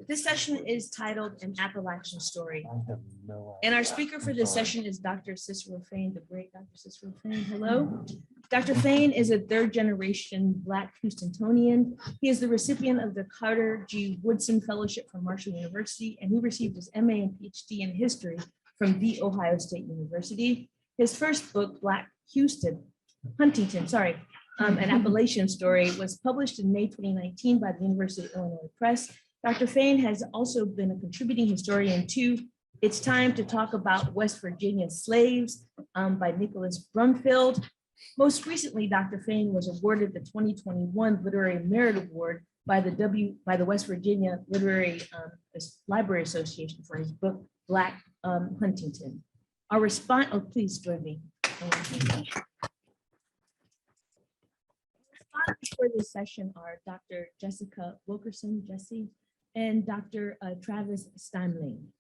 This session is titled An Appalachian Story. And our speaker for this session is Dr. Cicero Fain, the great Dr. Cicero Fain. Hello. Dr. Fain is a third generation Black Houstonian. He is the recipient of the Carter G. Woodson Fellowship from Marshall University, and he received his MA and PhD in history from The Ohio State University. His first book, An Appalachian Story, was published in May 2019 by the University of Illinois Press. Dr. Fain has also been a contributing historian to It's Time to Talk About West Virginia Slaves by Nicholas Brumfield. Most recently, Dr. Fain was awarded the 2021 Literary Merit Award by the West Virginia Literary Library Association for his book, Black Huntington. Our response, please join me. For this session are Dr. Jessica Wilkerson, Jessie, and Dr. Travis Steinling.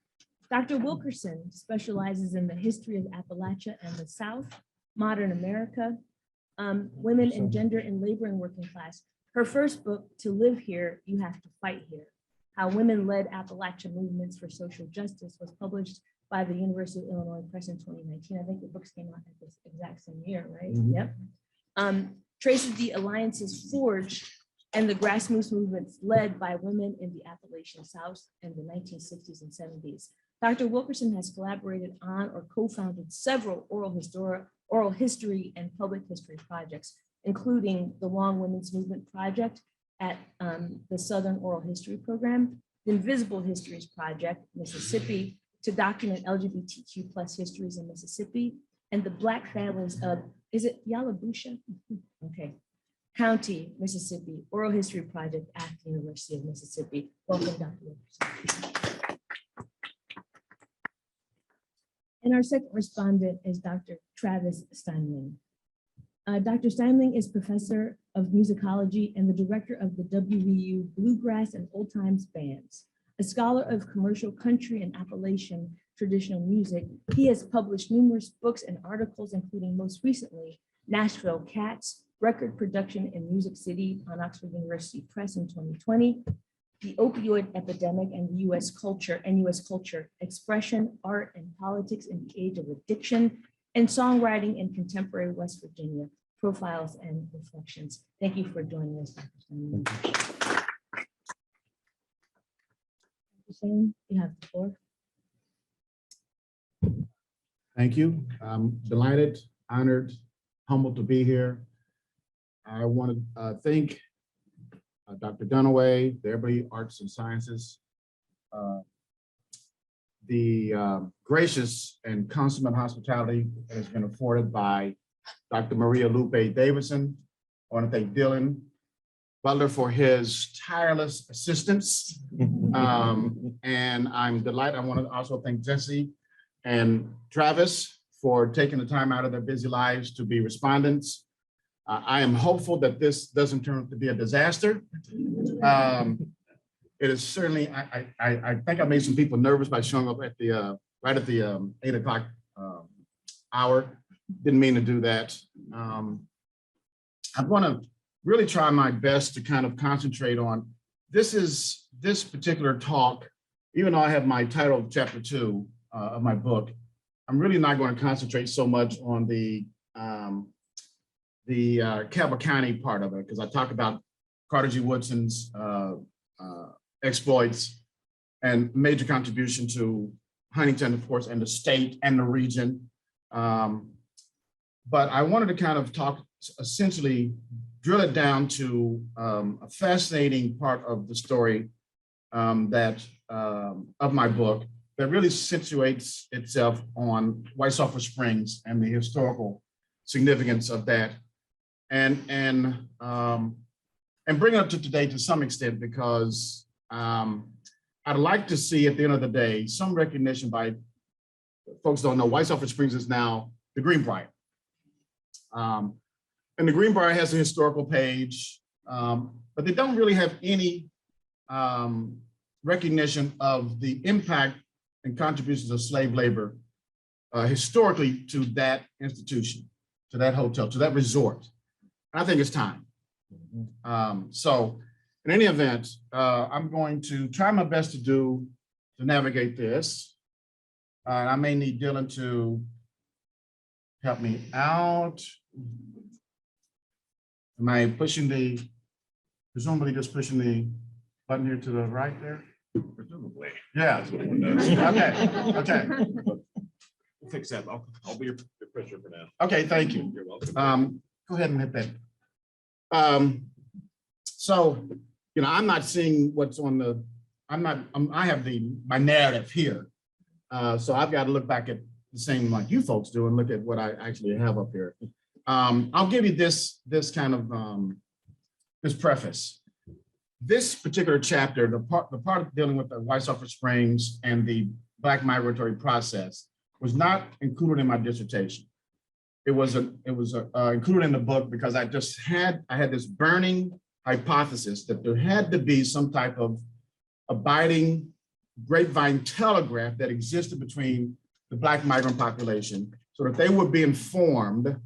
Dr. Wilkerson specializes in the history of Appalachia and the South, modern America, women and gender in labor and working class. Her first book, To Live Here, You Have to Fight Here, How Women Led Appalachian Movements for Social Justice, was published by the University of Illinois Press in 2019. I think the books came out at this exact same year, right? Yep. Traces the alliances forged and the grassroots movements led by women in the Appalachian South in the 1960s and 70s. Dr. Wilkerson has collaborated on or co-founded several oral history and public history projects, including the Long Women's Movement Project at the Southern Oral History Program, the Invisible Histories Project, Mississippi, to document LGBTQ+ histories in Mississippi, and the Black families of, is it Yalabusha? Okay. County, Mississippi, Oral History Project at the University of Mississippi. Welcome, Dr. Wilkerson. And our second respondent is Dr. Travis Steinling. Dr. Steinling is professor of musicology and the director of the WVU Bluegrass and Old Times Bands. A scholar of commercial country and Appalachian traditional music, he has published numerous books and articles, including most recently, Nashville Cats, Record Production in Music City on Oxford University Press in 2020, The Opioid Epidemic and U.S. Culture, Expression, Art, and Politics in the Age of Addiction, and Songwriting in Contemporary West Virginia, Profiles and Reflections. Thank you for joining us, Dr. Steinling. Dr. Steinling, you have the floor. Thank you. I'm delighted, honored, humbled to be here. I want to thank Dr. Dunaway, the Eberly Arts and Sciences, the gracious and consummate hospitality that has been afforded by Dr. Maria Lupe Davidson. I want to thank Dylan Butler for his tireless assistance. And I'm delighted. I want to also thank Jesse and Travis for taking the time out of their busy lives to be respondents. I am hopeful that this doesn't turn out to be a disaster. It is certainly, I think I made some people nervous by showing up at the right at the 8 o'clock hour. Didn't mean to do that. I want to really try my best to kind of concentrate on this particular talk, even though I have my title, chapter 2 of my book. I'm really not going to concentrate so much on the Cabell County part of it, because I talk about Carter G. Woodson's exploits and major contribution to Huntington, of course, and the state and the region. But I wanted to kind of talk, essentially drill it down to a fascinating part of the story of my book that really situates itself on White Sulphur Springs and the historical significance of that. And bring it up to today to some extent, because I'd like to see at the end of the day some recognition by folks don't know White Sulphur Springs is now the Greenbrier. And the Greenbrier has a historical page, but they don't really have any recognition of the impact and contributions of slave labor historically to that institution, to that hotel, to that resort. And I think it's time. So in any event, I'm going to try my best to navigate this. And I may need Dylan to help me out. Am I presumably just pushing the button here to the right there? Presumably. Yeah. That's what it does. Okay. We'll fix that. I'll be your pusher for now. Okay, thank you. You're welcome. Go ahead and hit that. So, I'm not seeing what's on the, I have my narrative here. So I've got to look back at the same like you folks do and look at what I actually have up here. I'll give you this kind of, this preface. This particular chapter, the part dealing with the White Sulphur Springs and the Black migratory process was not included in my dissertation. It was included in the book because I had this burning hypothesis that there had to be some type of abiding grapevine telegraph that existed between the Black migrant population so that they would be informed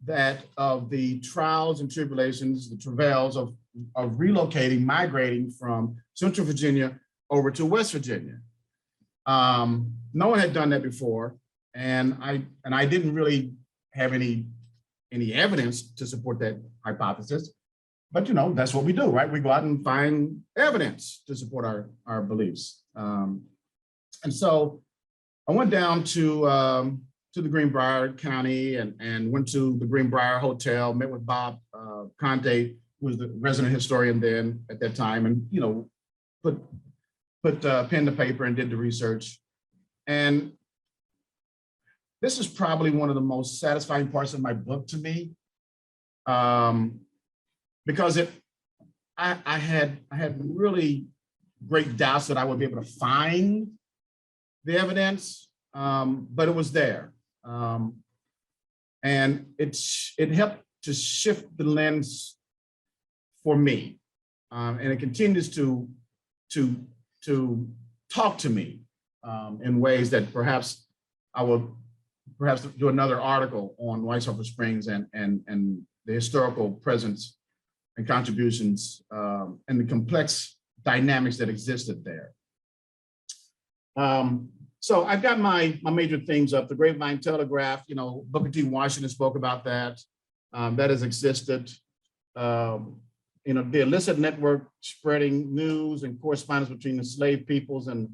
that of the trials and tribulations, the travails of relocating, migrating from Central Virginia over to West Virginia. No one had done that before, and I didn't really have any evidence to support that hypothesis. But that's what we do, right? We go out and find evidence to support our beliefs. And so I went down to the Greenbrier County and went to the Greenbrier Hotel, met with Bob Conte, who was the resident historian then at that time, and put pen to paper and did the research. And this is probably one of the most satisfying parts of my book to me, because I had really great doubts that I would be able to find the evidence, but it was there. And it helped to shift the lens for me. And it continues to talk to me in ways that perhaps I will do another article on White Sulphur Springs and the historical presence and contributions and the complex dynamics that existed there. So I've got my major themes up. The Grapevine Telegraph, Booker T. Washington spoke about that. That has existed. The illicit network spreading news and correspondence between the slave peoples and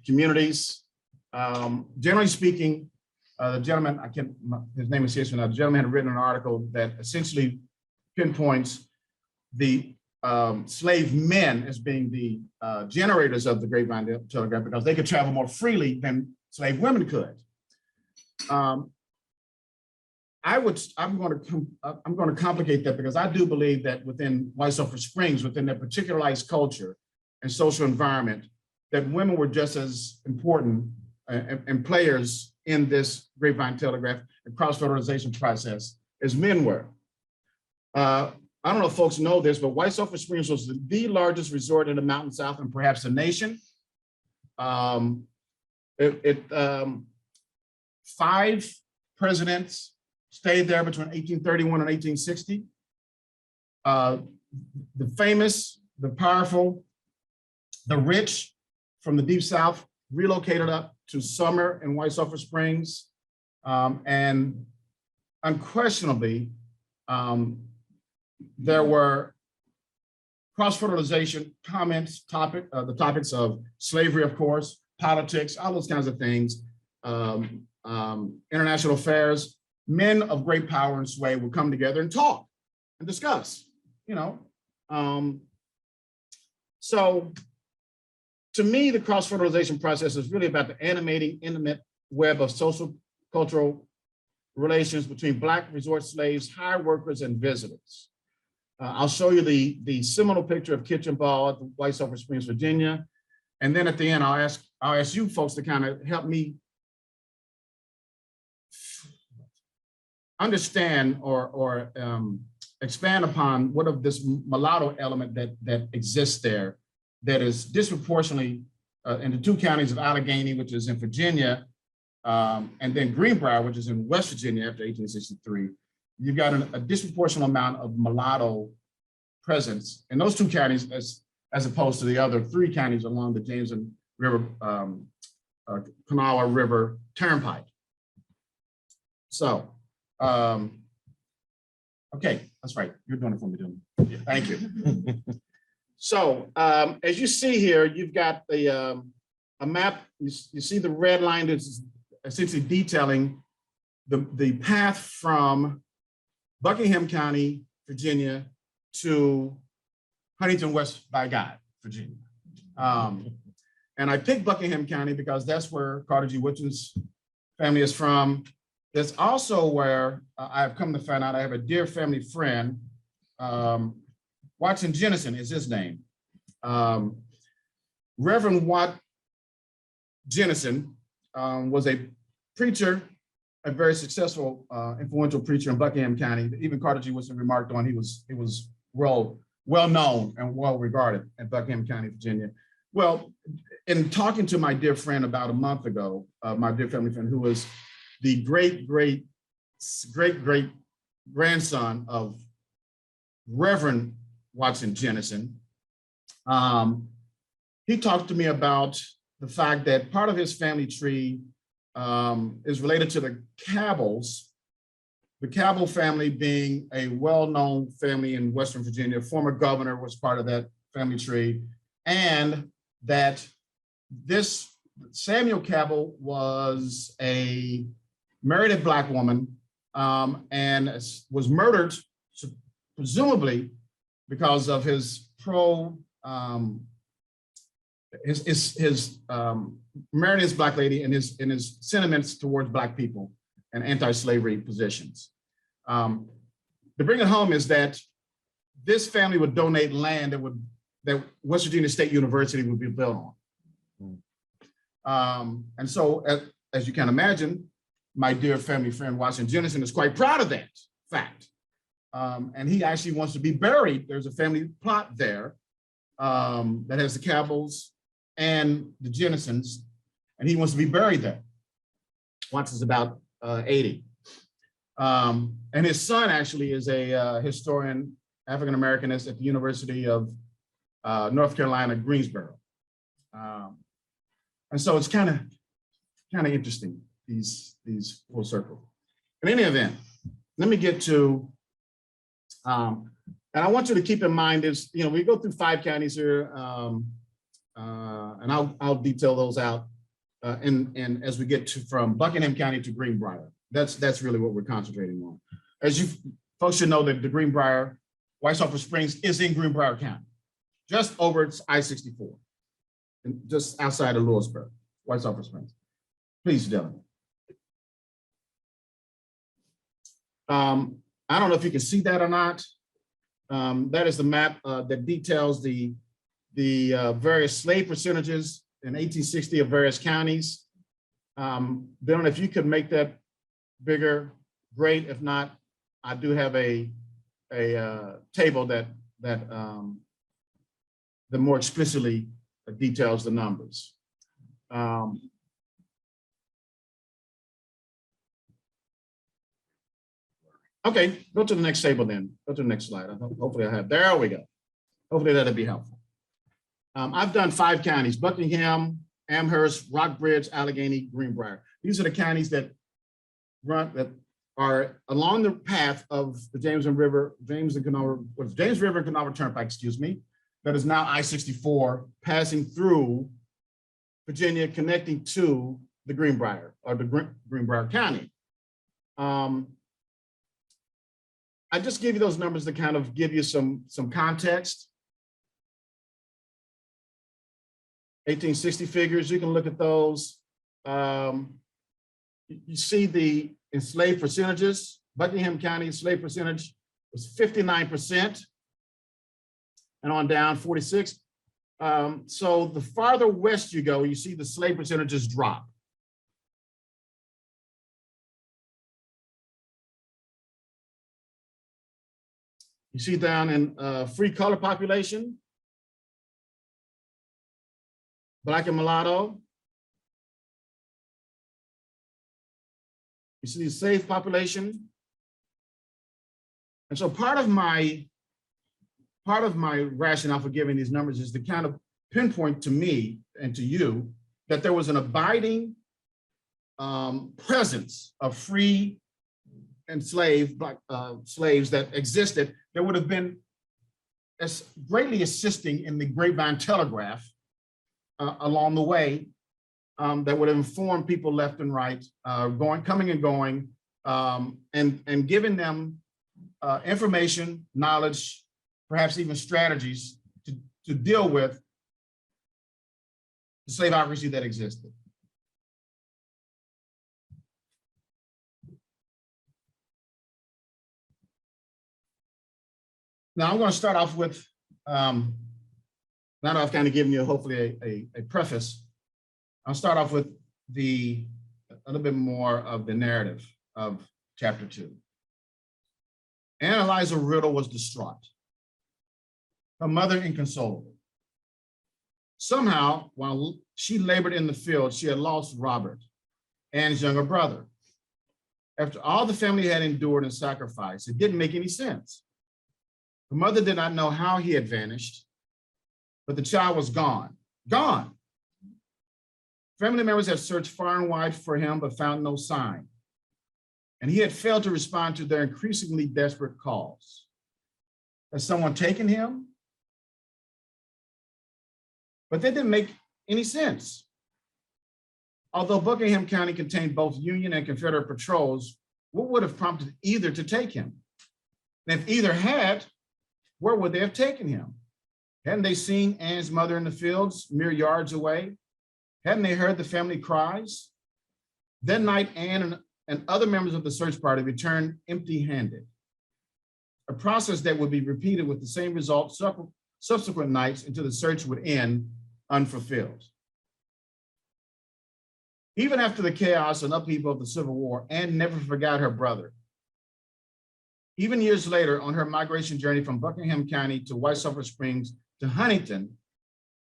communities. Generally speaking, the gentleman, his name escapes me now, the gentleman had written an article that essentially pinpoints the slave men as being the generators of the Grapevine Telegraph because they could travel more freely than slave women could. I'm going to complicate that because I do believe that within White Sulphur Springs, within their particularized culture and social environment, that women were just as important and players in this Grapevine Telegraph and cross-fertilization process as men were. I don't know if folks know this, but White Sulphur Springs was the largest resort in the Mountain South and perhaps the nation. 5 presidents stayed there between 1831 and 1860. The famous, the powerful, the rich from the Deep South relocated up to summer in White Sulphur Springs. And unquestionably, there were cross-fertilization comments, the topics of slavery, of course, politics, all those kinds of things, international affairs. Men of great power and sway would come together and talk and discuss, So to me, the cross-fertilization process is really about the animating, intimate web of social, cultural relations between Black resort slaves, hired workers, and visitors. I'll show you the seminal picture of Kitchen Ball at the White Sulphur Springs, Virginia. And then at the end, I'll ask you folks to kind of help me understand or expand upon what of this mulatto element that exists there that is disproportionately in the 2 counties of Allegheny, which is in Virginia, and then Greenbrier, which is in West Virginia after 1863. You've got a disproportionate amount of mulatto presence in those two counties as opposed to the other three counties along the James and River, Kanawha River Turnpike. So, okay, that's right. You're doing it for me, doing it. Yeah, thank you. So, as you see here, you've got the a map. You see the red line that's essentially detailing the path from Buckingham County, Virginia, to Huntington West by God, Virginia. And I picked Buckingham County because that's where Carter G. Woodson's family is from. That's also where I've come to find out I have a dear family friend. Watson Jennison is his name. Reverend Watt Jennison was a preacher, a very successful, influential preacher in Buckingham County. Even Carter G. Woodson remarked on he was well known and well regarded in Buckingham County, Virginia. Well, in talking to my dear friend about a month ago, my dear family friend, who was the great grandson of Reverend Watson Jennison, he talked to me about the fact that part of his family tree is related to the Cabells, the Cabell family being a well-known family in Western Virginia. Former governor was part of that family tree, and that this Samuel Cabell was married a Black woman and was murdered, presumably because of his marrying this Black lady and his sentiments towards Black people and anti-slavery positions. To bring it home is that this family would donate land that West Virginia State University would be built on. And so, as you can imagine, my dear family friend Watson Jennison is quite proud of that fact. And he actually wants to be buried. There's a family plot there that has the Cabells and the Jennisons, and he wants to be buried there. Watson's about 80. And his son actually is a historian, African-Americanist at the University of North Carolina, Greensboro. And so it's kind of interesting, these full circle. In any event, let me get to, and I want you to keep in mind is, we go through 5 counties here, and I'll detail those out. And as we get from Buckingham County to Greenbrier, that's really what we're concentrating on. As you folks should know, that the Greenbrier, White Sulphur Springs is in Greenbrier County, just over I-64, and just outside of Lewisburg, White Sulphur Springs. Please, Dylan. I don't know if you can see that or not. That is the map that details the various slave percentages in 1860 of various counties. Dylan, if you could make that bigger, great. If not, I do have a table that more explicitly details the numbers. Okay, go to the next table then. Go to the next slide. Hopefully I have, there we go. Hopefully that'll be helpful. I've done 5 counties: Buckingham, Amherst, Rockbridge, Allegheny, Greenbrier. These are the counties that are along the path of the James River and Kanawha Turnpike, excuse me, that is now I-64, passing through Virginia, connecting to the Greenbrier, or the Greenbrier County. I just give you those numbers to kind of give you some context. 1860 figures, you can look at those. You see the enslaved percentages. Buckingham County enslaved percentage was 59%, and on down 46. So the farther west you go, you see the slave percentages drop. You see down in free color population, Black and mulatto. You see the slave population. And so part of my part of my rationale for giving these numbers is to kind of pinpoint to me and to you that there was an abiding presence of free enslaved Black slaves that existed that would have been as greatly assisting in the Grapevine Telegraph along the way, that would have informed people left and right, coming and going, and giving them information, knowledge, perhaps even strategies to deal with the slaveocracy that existed. Now I'm going to start off with, now that I've kind of given you hopefully a preface, I'll start off with a little bit more of the narrative of chapter 2. Anna Eliza Riddle was distraught, her mother inconsolable. Somehow, while she labored in the field, she had lost Robert, Anne's younger brother. After all the family had endured and sacrificed, it didn't make any sense. Her mother did not know how he had vanished, but the child was gone, gone. Family members had searched far and wide for him, but found no sign. And he had failed to respond to their increasingly desperate calls. Has someone taken him? But that didn't make any sense. Although Buckingham County contained both Union and Confederate patrols, what would have prompted either to take him? And if either had, where would they have taken him? Hadn't they seen Anne's mother in the fields mere yards away? Hadn't they heard the family cries? That night, Anne and other members of the search party returned empty-handed, a process that would be repeated with the same result subsequent nights until the search would end unfulfilled. Even after the chaos and upheaval of the Civil War, Anne never forgot her brother. Even years later, on her migration journey from Buckingham County to White Sulphur Springs to Huntington,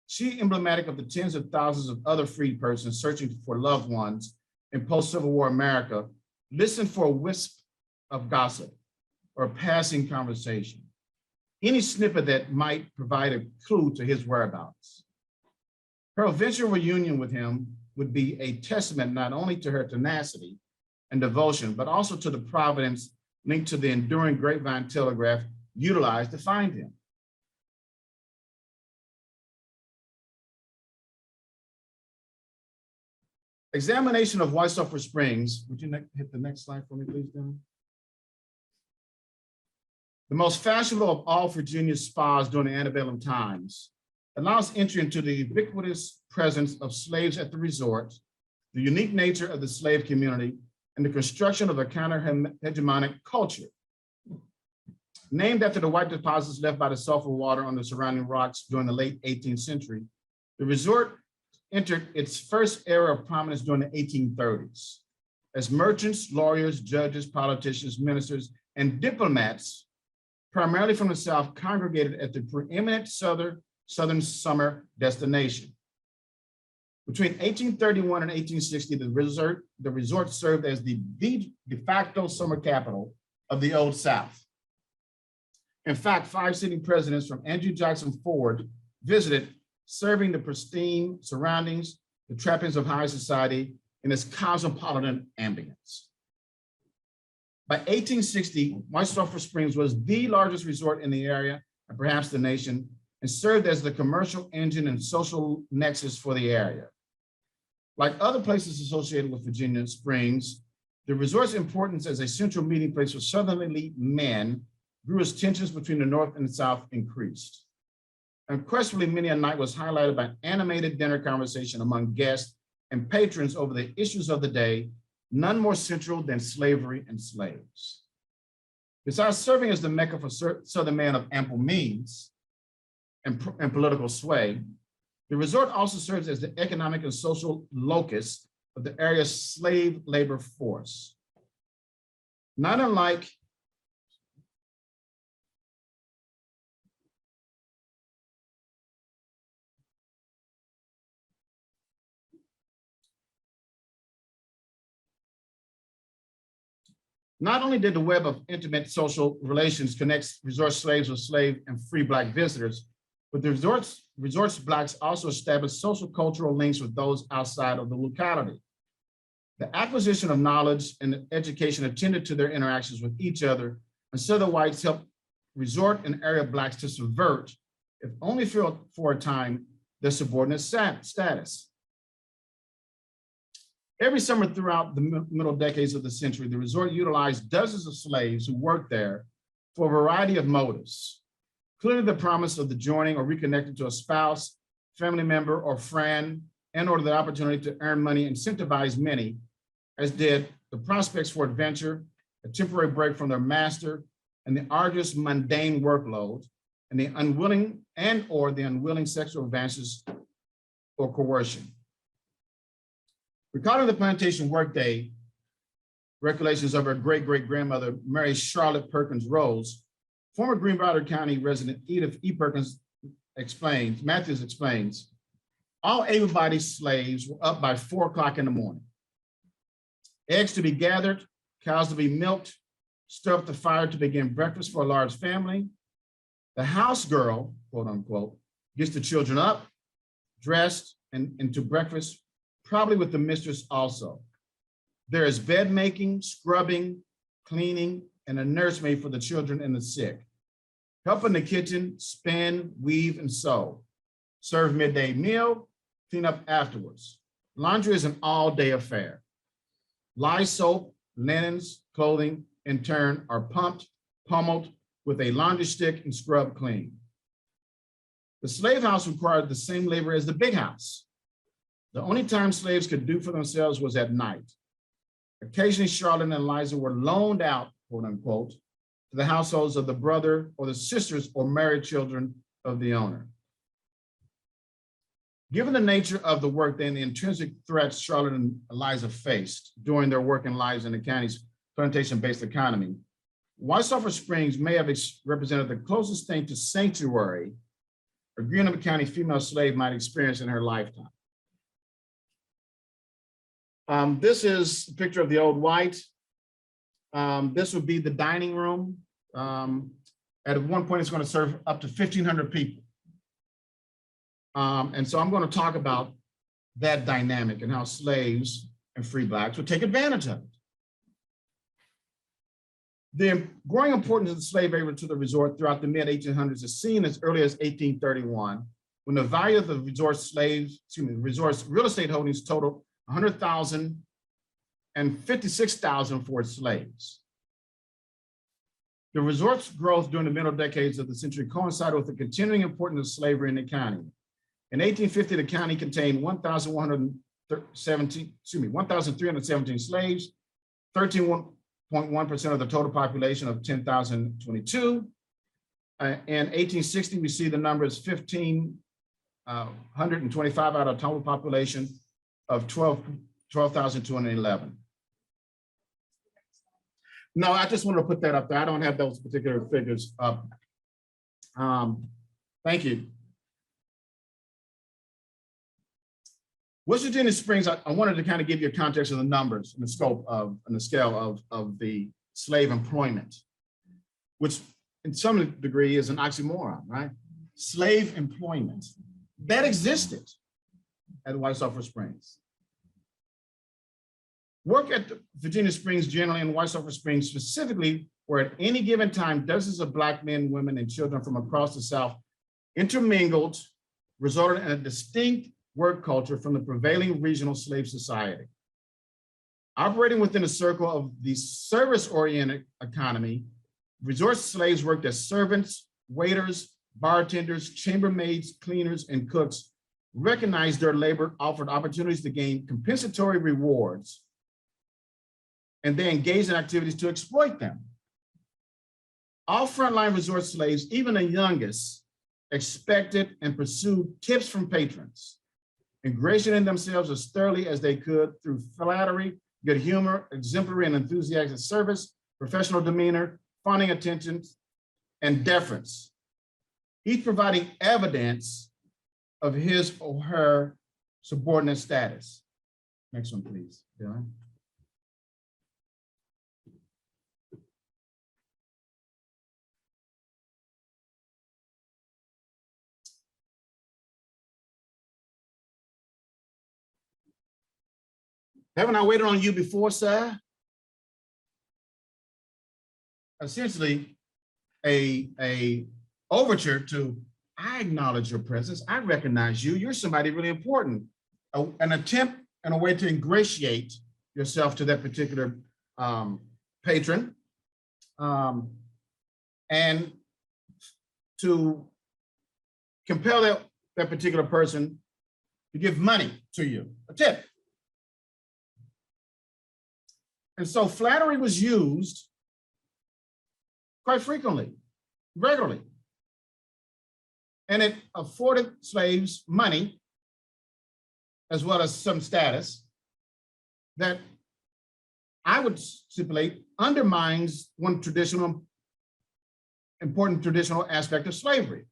she, emblematic of the tens of thousands of other freed persons searching for loved ones in post-Civil War America, listened for a wisp of gossip or a passing conversation, any snippet that might provide a clue to his whereabouts. Her eventual reunion with him would be a testament not only to her tenacity and devotion, but also to the providence linked to the enduring Grapevine Telegraph utilized to find him. Examination of White Sulphur Springs. Would you hit the next slide for me, please, Dylan? The most fashionable of all Virginia's spas during the antebellum times, allows entry into the ubiquitous presence of slaves at the resort, the unique nature of the slave community, and the construction of a counter-hegemonic culture. Named after the white deposits left by the sulfur water on the surrounding rocks during the late 18th century, the resort entered its first era of prominence during the 1830s, as merchants, lawyers, judges, politicians, ministers, and diplomats, primarily from the South, congregated at the preeminent southern summer destination. Between 1831 and 1860, the resort served as the de facto summer capital of the Old South. In fact, 5 sitting presidents from Andrew Jackson Ford visited, serving the pristine surroundings, the trappings of high society in its cosmopolitan ambience. By 1860, White Sulphur Springs was the largest resort in the area and perhaps the nation, and served as the commercial engine and social nexus for the area. Like other places associated with Virginia Springs, the resort's importance as a central meeting place for Southern elite men grew as tensions between the North and the South increased. Unquestionably, many a night was highlighted by animated dinner conversation among guests and patrons over the issues of the day, none more central than slavery and slaves. Besides serving as the Mecca for Southern men of ample means and political sway, the resort also serves as the economic and social locus of the area's slave labor force. Not unlike Not only did the web of intimate social relations connect resort slaves with slave and free Black visitors, but the resorts Blacks also established social cultural links with those outside of the locality. The acquisition of knowledge and education attended to their interactions with each other, and so the whites helped resort and area Blacks to subvert, if only for a time, their subordinate status. Every summer throughout the middle decades of the century, the resort utilized dozens of slaves who worked there for a variety of motives. Clearly the promise of the joining or reconnecting to a spouse, family member, or friend, and or the opportunity to earn money incentivized many, as did the prospects for adventure, a temporary break from their master, and the arduous mundane workload, and the unwilling sexual advances or coercion. Recalling the plantation workday recollections of her great-great-grandmother, Mary Charlotte Perkins Rose, former Greenbrier County resident Edith E. Matthews explains, all able-bodied slaves were up by 4 o'clock in the morning. Eggs to be gathered, cows to be milked, stir up the fire to begin breakfast for a large family. The house girl, quote unquote, gets the children up, dressed, and into breakfast, probably with the mistress also. There is bed making, scrubbing, cleaning, and a nursemaid for the children and the sick. Help in the kitchen, spin, weave, and sew. Serve midday meal, clean up afterwards. Laundry is an all-day affair. Lye soap, linens, clothing, in turn, are pumped, pummeled with a laundry stick and scrubbed clean. The slave house required the same labor as the big house. The only time slaves could do for themselves was at night. Occasionally, Charlotte and Eliza were loaned out, quote unquote, to the households of the brother or the sisters or married children of the owner. Given the nature of the work and the intrinsic threats Charlotte and Eliza faced during their working lives in the county's plantation-based economy, White Sulphur Springs may have represented the closest thing to sanctuary a Greenup County female slave might experience in her lifetime. This is a picture of the old White. This would be the dining room. At one point, it's going to serve up to 1,500 people. And so I'm going to talk about that dynamic and how slaves and free Blacks would take advantage of it. The growing importance of the slave labor to the resort throughout the mid-1800s is seen as early as 1831, when the value of the resort's real estate holdings totaled $100,000 and $56,000 for its slaves. The resort's growth during the middle decades of the century coincided with the continuing importance of slavery in the county. In 1850, the county contained 1,317 slaves, 13.1% of the total population of 10,022. In 1860, we see the number is 1,525 out of total population of 12,211. No, I just want to put that up there. I don't have those particular figures up. Thank you. West Virginia Springs, I wanted to kind of give you a context of the numbers and the scope of and the scale of the slave employment, which in some degree is an oxymoron, right? Slave employment that existed at White Sulphur Springs. Work at Virginia Springs generally and White Sulphur Springs specifically, where at any given time, dozens of Black men, women, and children from across the South intermingled, resulted in a distinct work culture from the prevailing regional slave society. Operating within a circle of the service-oriented economy, resort slaves worked as servants, waiters, bartenders, chambermaids, cleaners, and cooks, recognized their labor offered opportunities to gain compensatory rewards, and they engaged in activities to exploit them. All frontline resort slaves, even the youngest, expected and pursued tips from patrons, ingratiating themselves as thoroughly as they could through flattery, good humor, exemplary and enthusiastic service, professional demeanor, fawning attention, and deference, each providing evidence of his or her subordinate status. Next one, please, Dylan. Haven't I waited on you before, sir? Essentially, a overture to, I acknowledge your presence. I recognize you. You're somebody really important. An attempt and a way to ingratiate yourself to that particular patron, and to compel that particular person to give money to you, a tip. And so flattery was used quite frequently, regularly. And it afforded slaves money, as well as some status, that I would stipulate undermines one important traditional aspect of slavery.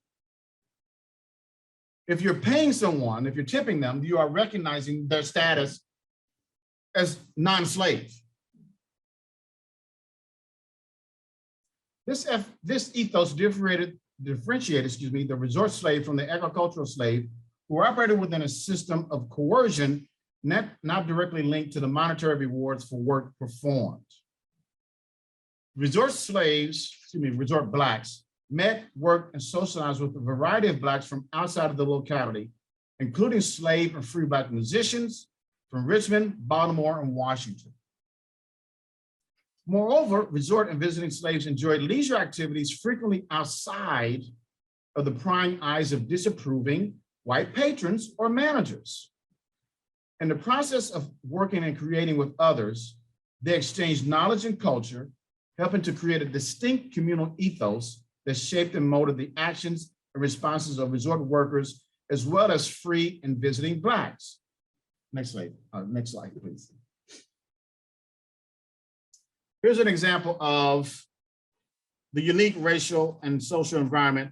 If you're paying someone, if you're tipping them, you are recognizing their status as non-slave. This ethos differentiated the resort slave from the agricultural slave, who operated within a system of coercion, not directly linked to the monetary rewards for work performed. Resort blacks met, worked, and socialized with a variety of blacks from outside of the locality, including slave and free black musicians from Richmond, Baltimore, and Washington. Moreover, resort and visiting slaves enjoyed leisure activities frequently outside of the prying eyes of disapproving white patrons or managers. In the process of working and creating with others, they exchanged knowledge and culture, helping to create a distinct communal ethos that shaped and molded the actions and responses of resort workers, as well as free and visiting blacks. Next slide, please. Here's an example of the unique racial and social environment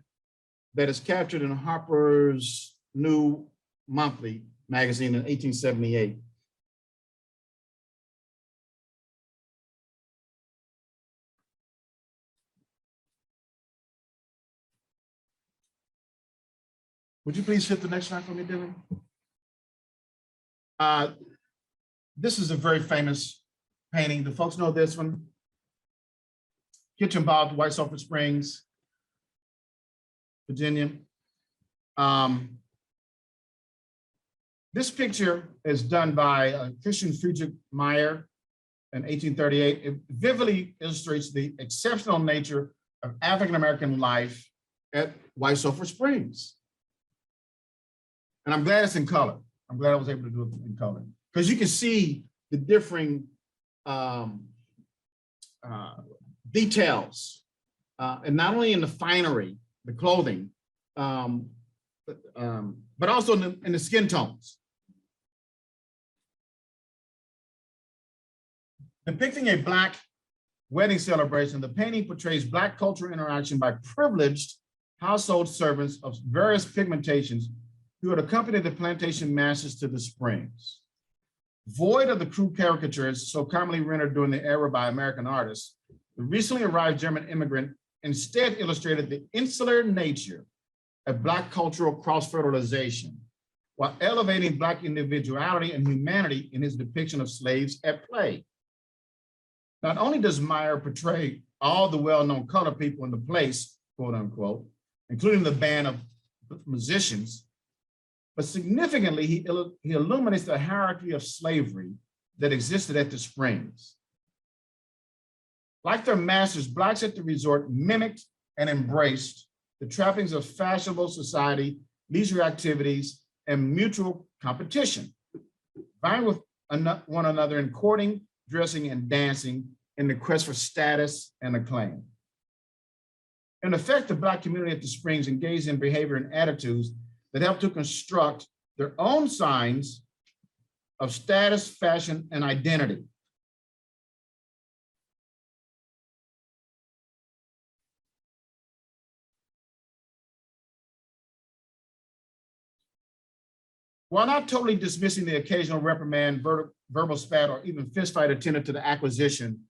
that is captured in Harper's New Monthly magazine in 1878. Would you please hit the next slide for me, Dylan? This is a very famous painting. Do folks know this one? Kitchen Bob, White Sulphur Springs, Virginia. This picture is done by Christian Friedrich Meyer in 1838. It vividly illustrates the exceptional nature of African-American life at White Sulphur Springs. And I'm glad it's in color. I'm glad I was able to do it in color, because you can see the differing details, and not only in the finery, the clothing, but also in the skin tones. Depicting a Black wedding celebration, the painting portrays Black cultural interaction by privileged household servants of various pigmentations who had accompanied the plantation masters to the springs. Void of the crude caricatures so commonly rendered during the era by American artists, the recently arrived German immigrant instead illustrated the insular nature of Black cultural cross-fertilization, while elevating Black individuality and humanity in his depiction of slaves at play. Not only does Meyer portray all the well-known colored people in the place, quote unquote, including the band of musicians, but significantly, he illuminates the hierarchy of slavery that existed at the Springs. Like their masters, Blacks at the resort mimicked and embraced the trappings of fashionable society, leisure activities, and mutual competition, vying with one another in courting, dressing, and dancing in the quest for status and acclaim. In effect, the Black community at the Springs engaged in behavior and attitudes that help to construct their own signs of status, fashion, and identity. While not totally dismissing the occasional reprimand, verbal spat, or even fistfight attendant to the acquisition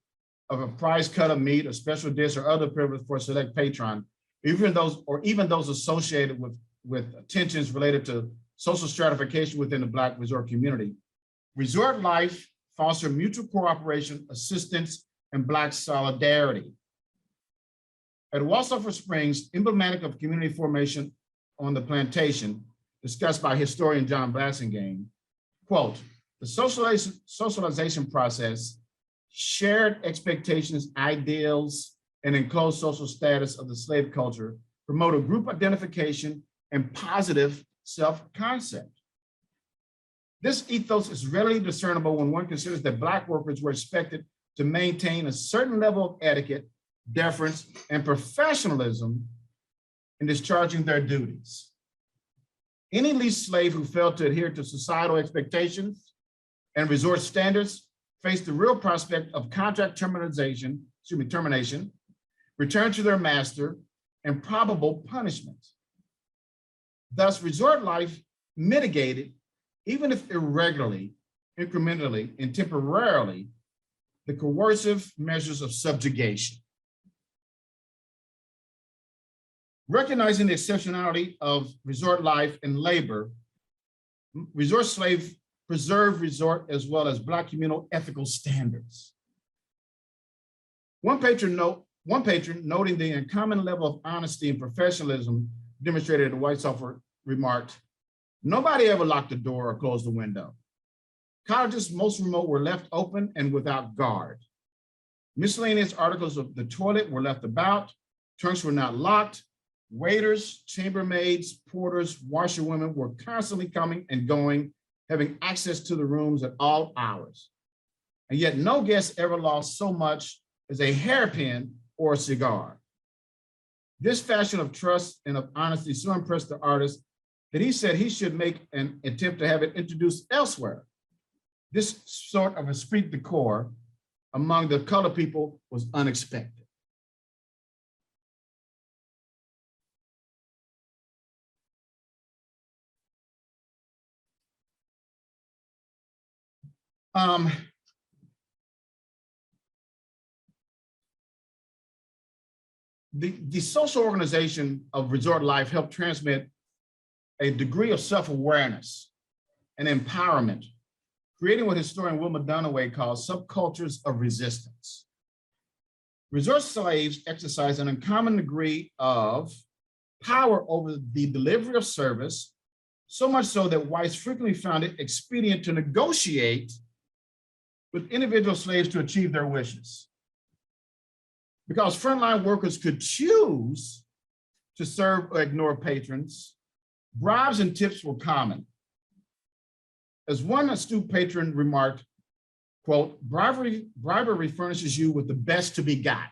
of a prize cut of meat, a special dish, or other privilege for a select patron, even those associated with tensions related to social stratification within the Black resort community, resort life foster mutual cooperation, assistance, and Black solidarity. At Walsuffer Springs, emblematic of community formation on the plantation, discussed by historian John Blassingame, quote, the socialization process, shared expectations, ideals, and enclosed social status of the slave culture promoted group identification and positive self-concept. This ethos is readily discernible when one considers that Black workers were expected to maintain a certain level of etiquette, deference, and professionalism in discharging their duties. Any leased slave who failed to adhere to societal expectations and resort standards faced the real prospect of contract termination, return to their master, and probable punishment. Thus, resort life mitigated, even if irregularly, incrementally, and temporarily, the coercive measures of subjugation. Recognizing the exceptionality of resort life and labor, resort slave preserved resort as well as Black communal ethical standards. One patron noting the uncommon level of honesty and professionalism demonstrated at Walsuffer remarked, nobody ever locked the door or closed the window. Cottages, most remote, were left open and without guard. Miscellaneous articles of the toilet were left about, trunks were not locked, waiters, chambermaids, porters, washerwomen were constantly coming and going, having access to the rooms at all hours. And yet no guest ever lost so much as a hairpin or a cigar. This fashion of trust and of honesty so impressed the artist that he said he should make an attempt to have it introduced elsewhere. This sort of esprit de corps among the colored people was unexpected. The social organization of resort life helped transmit a degree of self-awareness and empowerment, creating what historian Wilma Dunaway calls subcultures of resistance. Resort slaves exercised an uncommon degree of power over the delivery of service, so much so that whites frequently found it expedient to negotiate with individual slaves to achieve their wishes. Because frontline workers could choose to serve or ignore patrons, bribes and tips were common. As one astute patron remarked, quote, bribery furnishes you with the best to be got,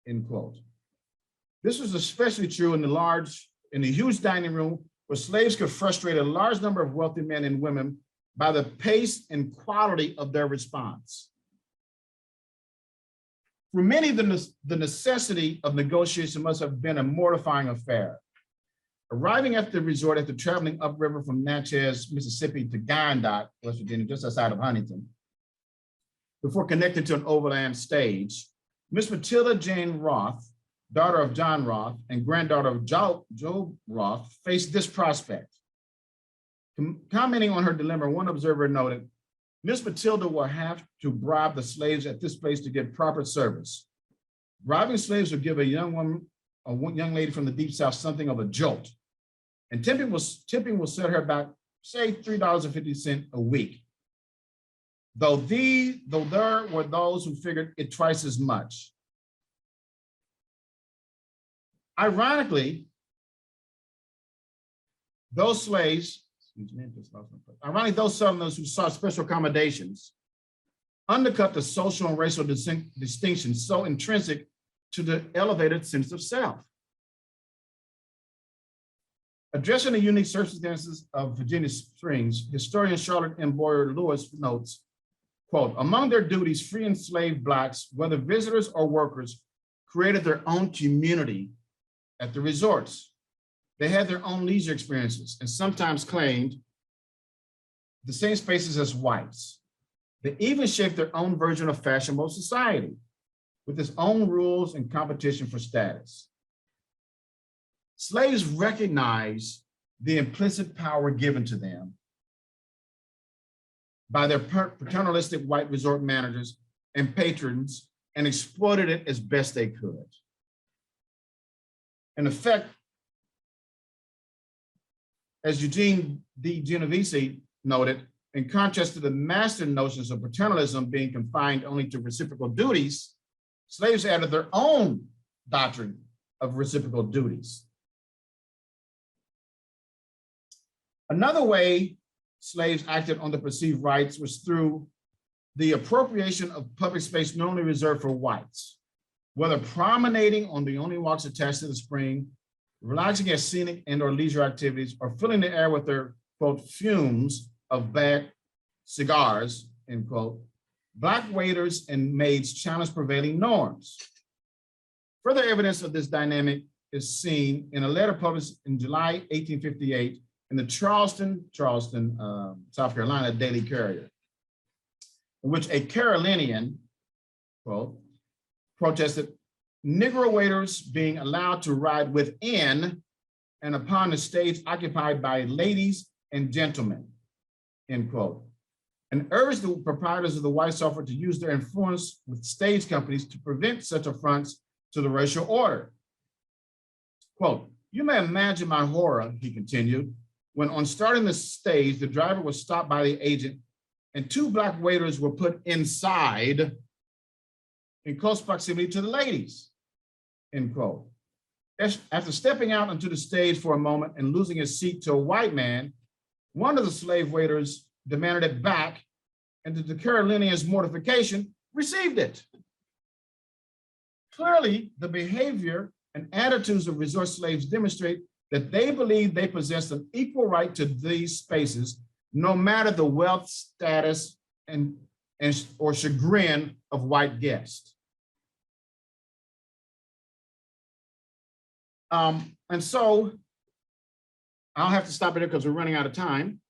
end quote. This was especially true in the huge dining room where slaves could frustrate a large number of wealthy men and women by the pace and quality of their response. For many, the necessity of negotiation must have been a mortifying affair. Arriving at the resort after traveling upriver from Natchez, Mississippi to Wyandotte, West Virginia, just outside of Huntington, before connecting to an overland stage, Miss Matilda Jane Roth, daughter of John Roth and granddaughter of Job Roth, faced this prospect. Commenting on her dilemma, one observer noted, Miss Matilda will have to bribe the slaves at this place to get proper service. Bribing slaves will give a young lady from the Deep South something of a jolt. And tipping will set her back, say, $3.50 a week. Though there were those who figured it twice as much. Ironically, those slaves, those Southerners who sought special accommodations undercut the social and racial distinctions so intrinsic to the elevated sense of self. Addressing the unique circumstances of Virginia Springs, historian Charlotte M. Boyer Lewis notes, quote, among their duties, free enslaved Blacks, whether visitors or workers, created their own community at the resorts. They had their own leisure experiences and sometimes claimed the same spaces as whites. They even shaped their own version of fashionable society with its own rules and competition for status. Slaves recognized the implicit power given to them by their paternalistic white resort managers and patrons and exploited it as best they could. In effect, as Eugene D. Genovese noted, in contrast to the master notions of paternalism being confined only to reciprocal duties, slaves added their own doctrine of reciprocal duties. Another way slaves acted on the perceived rights was through the appropriation of public space normally reserved for whites, whether promenading on the only walks attached to the spring, relaxing at scenic and or leisure activities, or filling the air with their, quote, fumes of bad cigars, end quote. Black waiters and maids challenged prevailing norms. Further evidence of this dynamic is seen in a letter published in July 1858 in the Charleston, South Carolina Daily Courier, in which a Carolinian, quote, protested Negro waiters being allowed to ride within and upon the stage occupied by ladies and gentlemen, end quote, and urged the proprietors of the White Sofa to use their influence with stage companies to prevent such affronts to the racial order. Quote, you may imagine my horror, he continued, when on starting the stage, the driver was stopped by the agent and two Black waiters were put inside in close proximity to the ladies, end quote. After stepping out onto the stage for a moment and losing his seat to a white man, one of the slave waiters demanded it back, and to the Carolinian's mortification, received it. Clearly, the behavior and attitudes of resort slaves demonstrate that they believe they possess an equal right to these spaces, no matter the wealth, status, or chagrin of white guests. And so I'll have to stop it here because we're running out of time.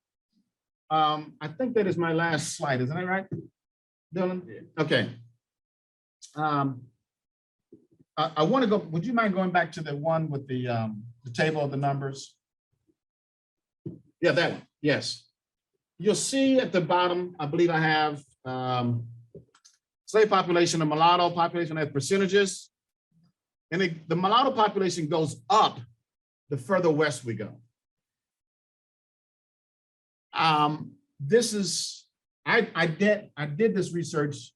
I think that is my last slide, isn't that right, Dylan? Okay. I want to go, would you mind going back to the one with the table of the numbers? Yeah, that one, yes. You'll see at the bottom, I believe I have slave population and mulatto population as percentages. And the mulatto population goes up the further west we go. This is, I did this research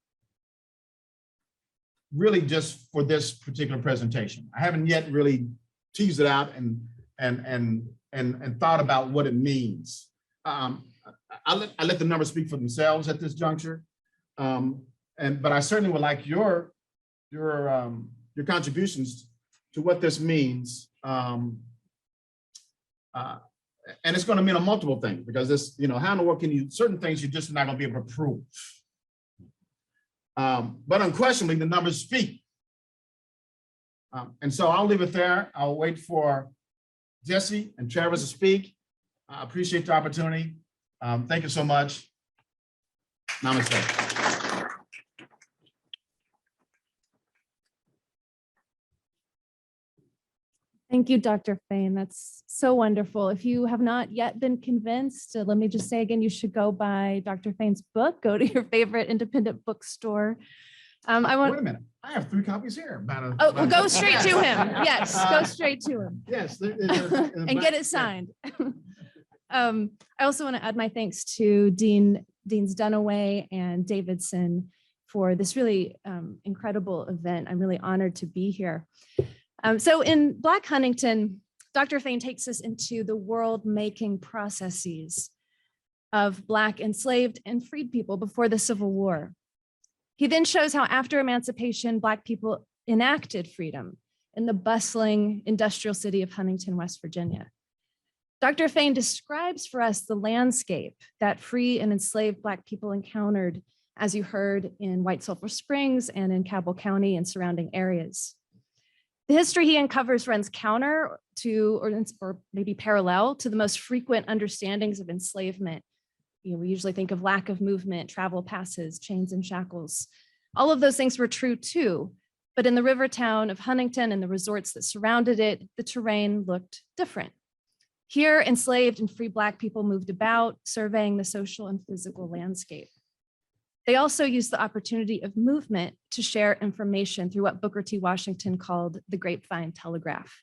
really just for this particular presentation. I haven't yet really teased it out and thought about what it means. I let the numbers speak for themselves at this juncture. But I certainly would like your contributions to what this means. And it's going to mean a multiple things, because this, how in the world can you, certain things you're just not going to be able to prove. But unquestionably, the numbers speak. And so I'll leave it there. I'll wait for Jesse and Travis to speak. I appreciate the opportunity. Thank you so much. Namaste. Thank you, Dr. Fain. That's so wonderful. If you have not yet been convinced, let me just say again, you should go buy Dr. Fain's book. Go to your favorite independent bookstore. Wait a minute. I have 3 copies here. Well, go straight to him. Yes, go straight to him. Yes. And get it signed. I also want to add my thanks to Deans Dunaway and Davidson for this really incredible event. I'm really honored to be here. So in Black Huntington, Dr. Fain takes us into the world-making processes of Black enslaved and freed people before the Civil War. He then shows how after emancipation, Black people enacted freedom in the bustling industrial city of Huntington, West Virginia. Dr. Fain describes for us the landscape that free and enslaved Black people encountered, as you heard in White Sulphur Springs and in Cabell County and surrounding areas. The history he uncovers runs counter to, or maybe parallel to, the most frequent understandings of enslavement. We usually think of lack of movement, travel passes, chains and shackles. All of those things were true too, but in the river town of Huntington and the resorts that surrounded it, the terrain looked different. Here, enslaved and free Black people moved about, surveying the social and physical landscape. They also used the opportunity of movement to share information through what Booker T. Washington called the grapevine telegraph.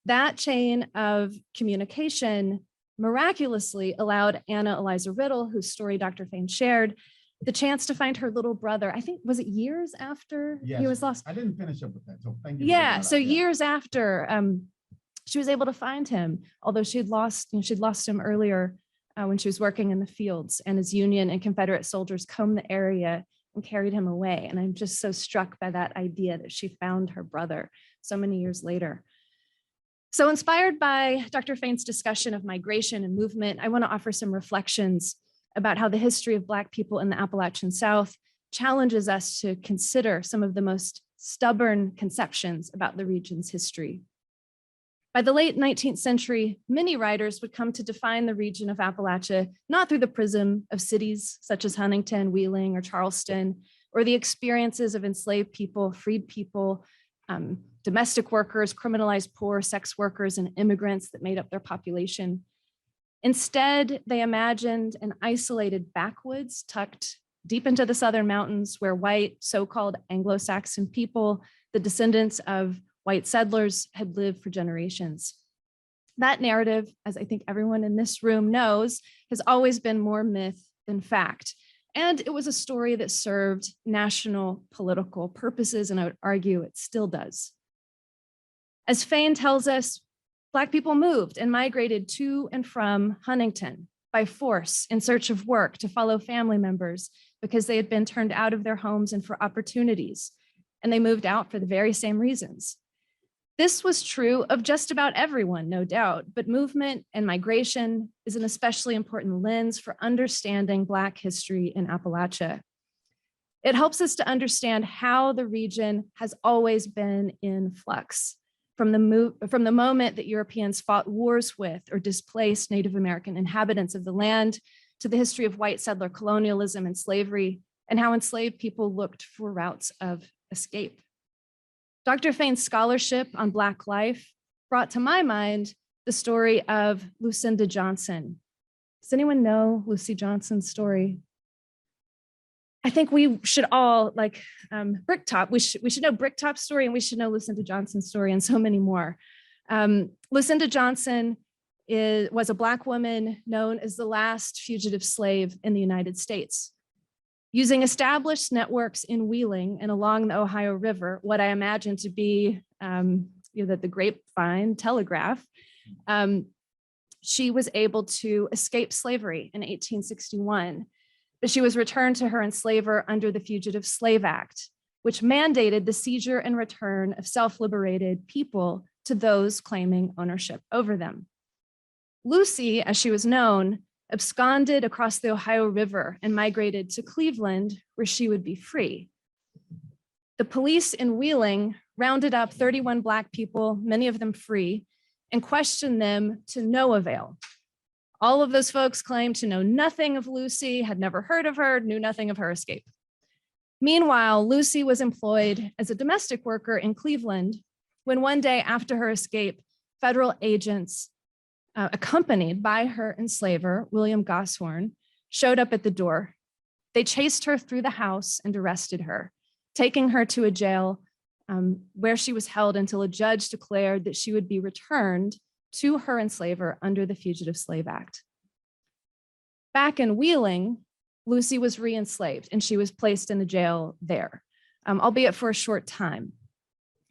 That chain of communication miraculously allowed Anna Eliza Riddle, whose story Dr. Fain shared, the chance to find her little brother. I think, was it years after he Yes, was lost? I didn't finish up with that, so thank you. for Yeah, bringing that so up. Yeah. years after, she was able to find him, although she'd lost him earlier when she was working in the fields, and as Union and Confederate soldiers combed the area and carried him away. And I'm just so struck by that idea that she found her brother so many years later. So inspired by Dr. Fain's discussion of migration and movement, I want to offer some reflections about how the history of Black people in the Appalachian South challenges us to consider some of the most stubborn conceptions about the region's history. By the late 19th century, many writers would come to define the region of Appalachia not through the prism of cities such as Huntington, Wheeling, or Charleston, or the experiences of enslaved people, freed people, domestic workers, criminalized poor, sex workers, and immigrants that made up their population. Instead, they imagined an isolated backwoods tucked deep into the southern mountains where white, so-called Anglo-Saxon people, the descendants of white settlers, had lived for generations. That narrative, as I think everyone in this room knows, has always been more myth than fact. And it was a story that served national political purposes, and I would argue it still does. As Fain tells us, Black people moved and migrated to and from Huntington by force in search of work to follow family members because they had been turned out of their homes and for opportunities. And they moved out for the very same reasons. This was true of just about everyone, no doubt, but movement and migration is an especially important lens for understanding Black history in Appalachia. It helps us to understand how the region has always been in flux. From the moment that Europeans fought wars with or displaced Native American inhabitants of the land, to the history of white settler colonialism and slavery, and how enslaved people looked for routes of escape. Dr. Fain's scholarship on Black life brought to my mind the story of Lucinda Johnson. Does anyone know Lucy Johnson's story? I think we should all, like Bricktop, we should know Bricktop's story, and we should know Lucinda Johnson's story, and so many more. Lucinda Johnson was a Black woman known as the last fugitive slave in the United States. Using established networks in Wheeling and along the Ohio River, what I imagine to be the grapevine telegraph, she was able to escape slavery in 1861, but she was returned to her enslaver under the Fugitive Slave Act, which mandated the seizure and return of self-liberated people to those claiming ownership over them. Lucy, as she was known, absconded across the Ohio River and migrated to Cleveland, where she would be free. The police in Wheeling rounded up 31 Black people, many of them free, and questioned them to no avail. All of those folks claimed to know nothing of Lucy, had never heard of her, knew nothing of her escape. Meanwhile, Lucy was employed as a domestic worker in Cleveland when one day after her escape, federal agents accompanied by her enslaver, William Goshorn, showed up at the door. They chased her through the house and arrested her, taking her to a jail where she was held until a judge declared that she would be returned to her enslaver under the Fugitive Slave Act. Back in Wheeling, Lucy was re-enslaved and she was placed in the jail there, albeit for a short time.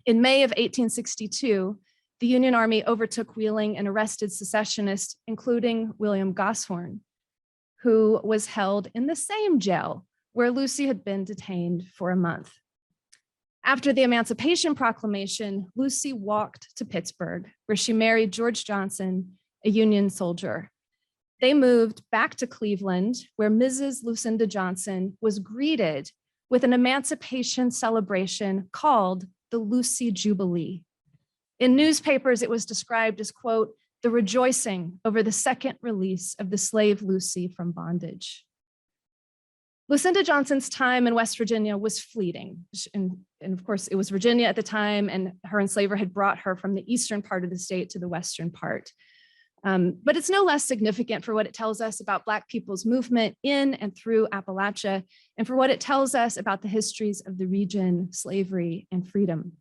In May of 1862, the Union Army overtook Wheeling and arrested secessionists, including William Goshorn, who was held in the same jail where Lucy had been detained for a month. After the Emancipation Proclamation, Lucy walked to Pittsburgh, where she married George Johnson, a Union soldier. They moved back to Cleveland, where Mrs. Lucinda Johnson was greeted with an emancipation celebration called the Lucy Jubilee. In newspapers, it was described as, quote, the rejoicing over the second release of the slave Lucy from bondage. Lucinda Johnson's time in West Virginia was fleeting. And of course, it was Virginia at the time, and her enslaver had brought her from the eastern part of the state to the western part. But it's no less significant for what it tells us about Black people's movement in and through Appalachia, and for what it tells us about the histories of the region, slavery, and freedom.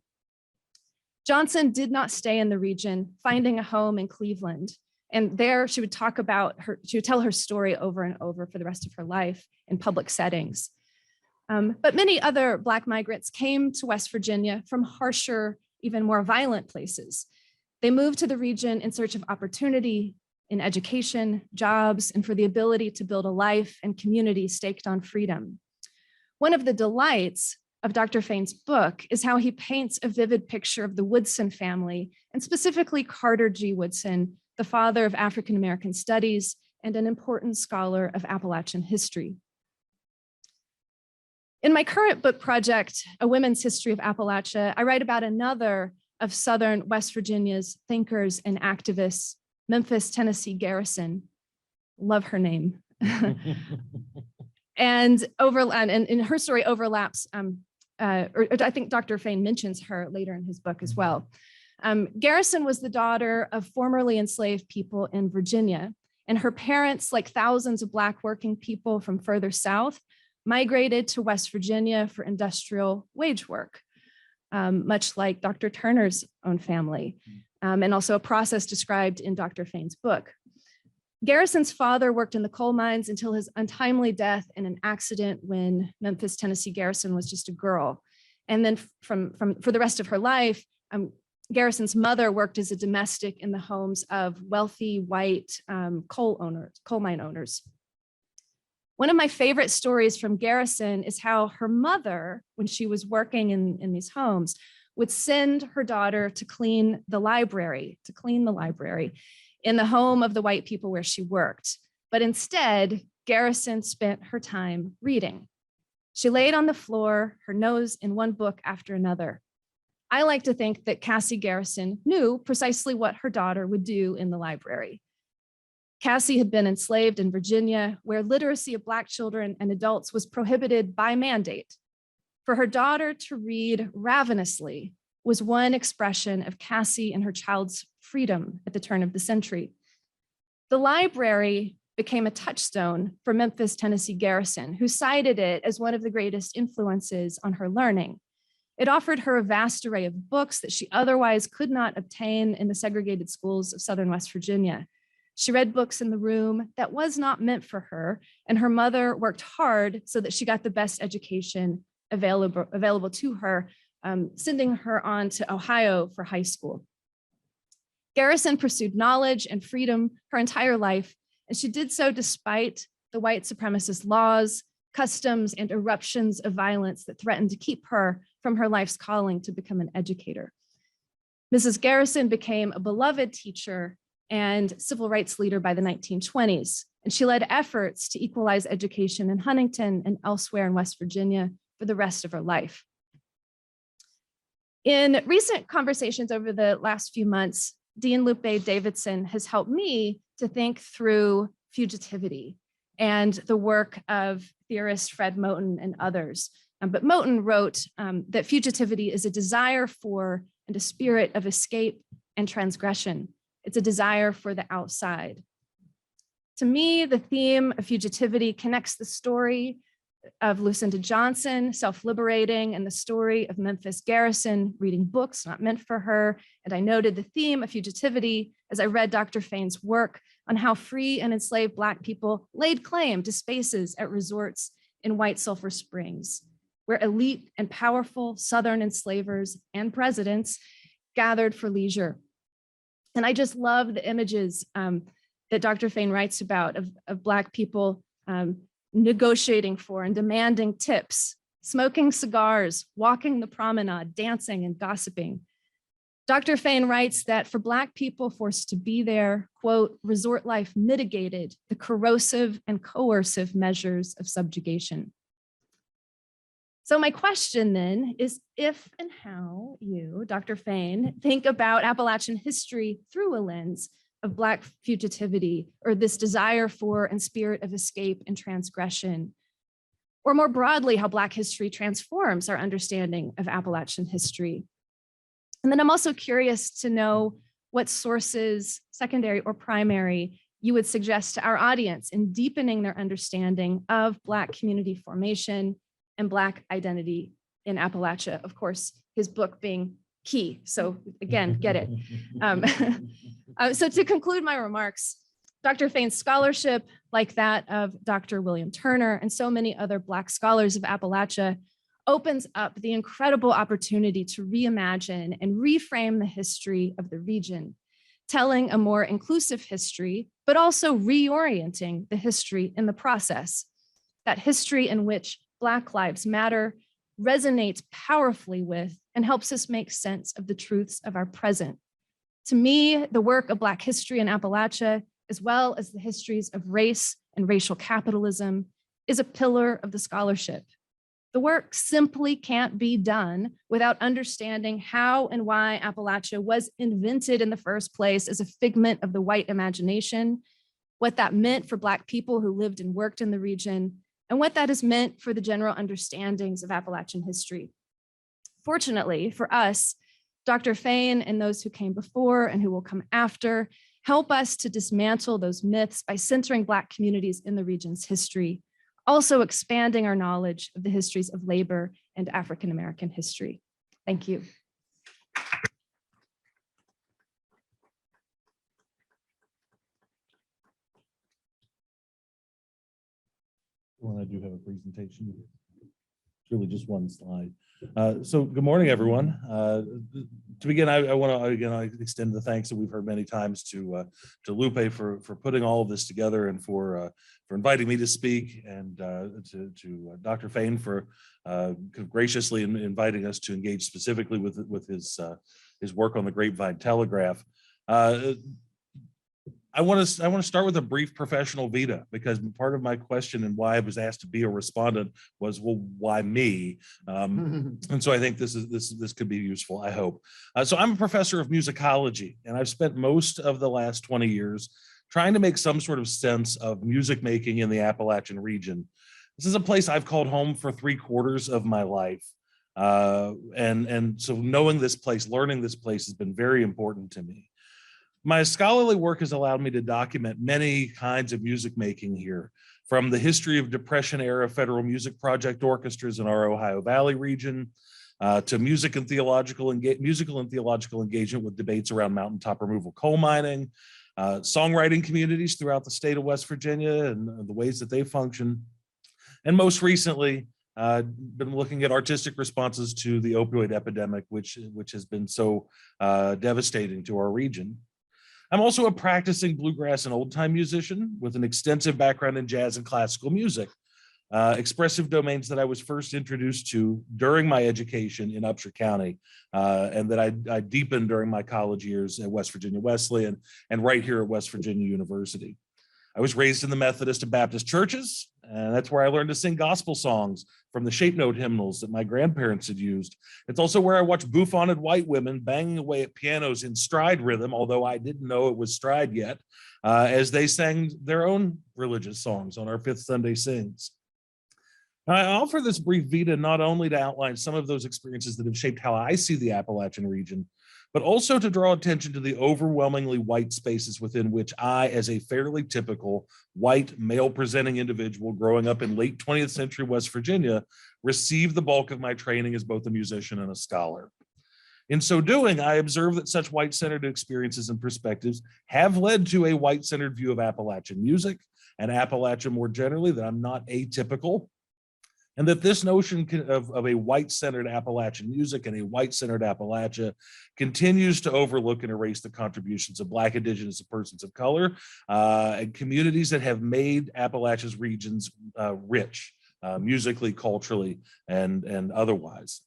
Johnson did not stay in the region, finding a home in Cleveland. And there she would tell her story over and over for the rest of her life in public settings. But many other Black migrants came to West Virginia from harsher, even more violent places. They moved to the region in search of opportunity, in education, jobs, and for the ability to build a life and community staked on freedom. One of the delights of Dr. Fain's book is how he paints a vivid picture of the Woodson family, and specifically Carter G. Woodson, the father of African-American studies and an important scholar of Appalachian history. In my current book project, A Women's History of Appalachia, I write about another of Southern West Virginia's thinkers and activists, Memphis, Tennessee Garrison. Love her name. And in her story overlaps, or I think Dr. Fain mentions her later in his book as well. Garrison was the daughter of formerly enslaved people in Virginia, and her parents, like thousands of Black working people from further south, migrated to West Virginia for industrial wage work, much like Dr. Turner's own family, and also a process described in Dr. Fain's book. Garrison's father worked in the coal mines until his untimely death in an accident when Memphis, Tennessee Garrison was just a girl. And then for the rest of her life, Garrison's mother worked as a domestic in the homes of wealthy white coal mine owners. One of my favorite stories from Garrison is how her mother, when she was working in these homes, would send her daughter to clean the library in the home of the white people where she worked. But instead, Garrison spent her time reading. She laid on the floor, her nose in one book after another. I like to think that Cassie Garrison knew precisely what her daughter would do in the library. Cassie had been enslaved in Virginia, where literacy of Black children and adults was prohibited by mandate. For her daughter to read ravenously was one expression of Cassie and her child's freedom at the turn of the century. The library became a touchstone for Memphis, Tennessee Garrison, who cited it as one of the greatest influences on her learning. It offered her a vast array of books that she otherwise could not obtain in the segregated schools of Southern West Virginia. She read books in the room that was not meant for her, and her mother worked hard so that she got the best education available to her, sending her on to Ohio for high school. Garrison pursued knowledge and freedom her entire life, and she did so despite the white supremacist laws, customs, and eruptions of violence that threatened to keep her from her life's calling to become an educator. Mrs. Garrison became a beloved teacher and civil rights leader by the 1920s, and she led efforts to equalize education in Huntington and elsewhere in West Virginia for the rest of her life. In recent conversations over the last few months, Dean Lupe Davidson has helped me to think through fugitivity and the work of theorist Fred Moten and others. But Moten wrote that fugitivity is a desire for and a spirit of escape and transgression. It's a desire for the outside. To me, the theme of fugitivity connects the story of Lucinda Johnson, self-liberating, and the story of Memphis Garrison, reading books not meant for her. And I noted the theme of fugitivity as I read Dr. Fain's work on how free and enslaved Black people laid claim to spaces at resorts in White Sulphur Springs, where elite and powerful Southern enslavers and presidents gathered for leisure. And I just love the images that Dr. Fain writes about of Black people negotiating for and demanding tips, smoking cigars, walking the promenade, dancing and gossiping. Dr. Fain writes that for Black people forced to be there, quote, resort life mitigated the corrosive and coercive measures of subjugation. So my question then is if and how you, Dr. Fain, think about Appalachian history through a lens of Black fugitivity, or this desire for and spirit of escape and transgression, or more broadly, how Black history transforms our understanding of Appalachian history. And then I'm also curious to know what sources, secondary or primary, you would suggest to our audience in deepening their understanding of Black community formation and Black identity in Appalachia. Of course, his book being key. So again, get it. So to conclude my remarks, Dr. Fain's scholarship, like that of Dr. William Turner and so many other Black scholars of Appalachia, opens up the incredible opportunity to reimagine and reframe the history of the region, telling a more inclusive history, but also reorienting the history in the process. That history in which Black lives matter resonates powerfully with and helps us make sense of the truths of our present. To me, the work of Black history in Appalachia, as well as the histories of race and racial capitalism, is a pillar of the scholarship. The work simply can't be done without understanding how and why Appalachia was invented in the first place as a figment of the white imagination, what that meant for Black people who lived and worked in the region, and what that has meant for the general understandings of Appalachian history. Fortunately for us, Dr. Fain and those who came before and who will come after help us to dismantle those myths by centering Black communities in the region's history, also expanding our knowledge of the histories of labor and African-American history. Thank you. When I do have a presentation, it's really just one slide. So good morning, everyone. To begin, I want to again extend the thanks that we've heard many times to Lupe for putting all of this together and for inviting me to speak, and to Dr. Fain for graciously inviting us to engage specifically with his work on the Grapevine Telegraph. I want to start with a brief professional vita, because part of my question and why I was asked to be a respondent was, well, why me? And so I think this could be useful, I hope. So I'm a professor of musicology, and I've spent most of the last 20 years trying to make some sort of sense of music making in the Appalachian region. This is a place I've called home for 3/4 of my life. And so knowing this place, learning this place has been very important to me. My scholarly work has allowed me to document many kinds of music making here, from the history of Depression-era federal music project orchestras in our Ohio Valley region, to musical and theological engagement with debates around mountaintop removal coal mining, songwriting communities throughout the state of West Virginia and the ways that they function. And most recently, been looking at artistic responses to the opioid epidemic, which has been so devastating to our region. I'm also a practicing bluegrass and old time musician with an extensive background in jazz and classical music, expressive domains that I was first introduced to during my education in Upshur County, and that I deepened during my college years at West Virginia Wesleyan and right here at West Virginia University. I was raised in the Methodist and Baptist churches, and that's where I learned to sing gospel songs from the shape note hymnals that my grandparents had used. It's also where I watched bouffanted white women banging away at pianos in stride rhythm, although I didn't know it was stride yet, as they sang their own religious songs on our Fifth Sunday Sings. I offer this brief vita not only to outline some of those experiences that have shaped how I see the Appalachian region, but also to draw attention to the overwhelmingly white spaces within which I, as a fairly typical white male-presenting individual growing up in late 20th century West Virginia, received the bulk of my training as both a musician and a scholar. In so doing, I observe that such white-centered experiences and perspectives have led to a white-centered view of Appalachian music and Appalachia more generally, that I'm not atypical, and that this notion of a white-centered Appalachian music and a white-centered Appalachia continues to overlook and erase the contributions of Black, Indigenous, and persons of color, and communities that have made Appalachia's regions rich, musically, culturally, and otherwise.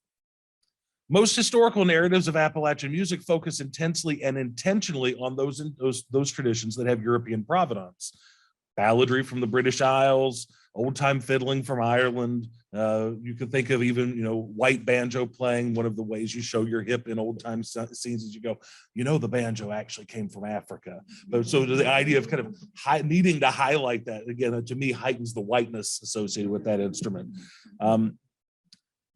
Most historical narratives of Appalachian music focus intensely and intentionally on those traditions that have European provenance. Balladry from the British Isles, old-time fiddling from Ireland. You can think of even, white banjo playing. One of the ways you show your hip in old-time scenes is you go, the banjo actually came from Africa. But so the idea of kind of needing to highlight that, again, to me, heightens the whiteness associated with that instrument.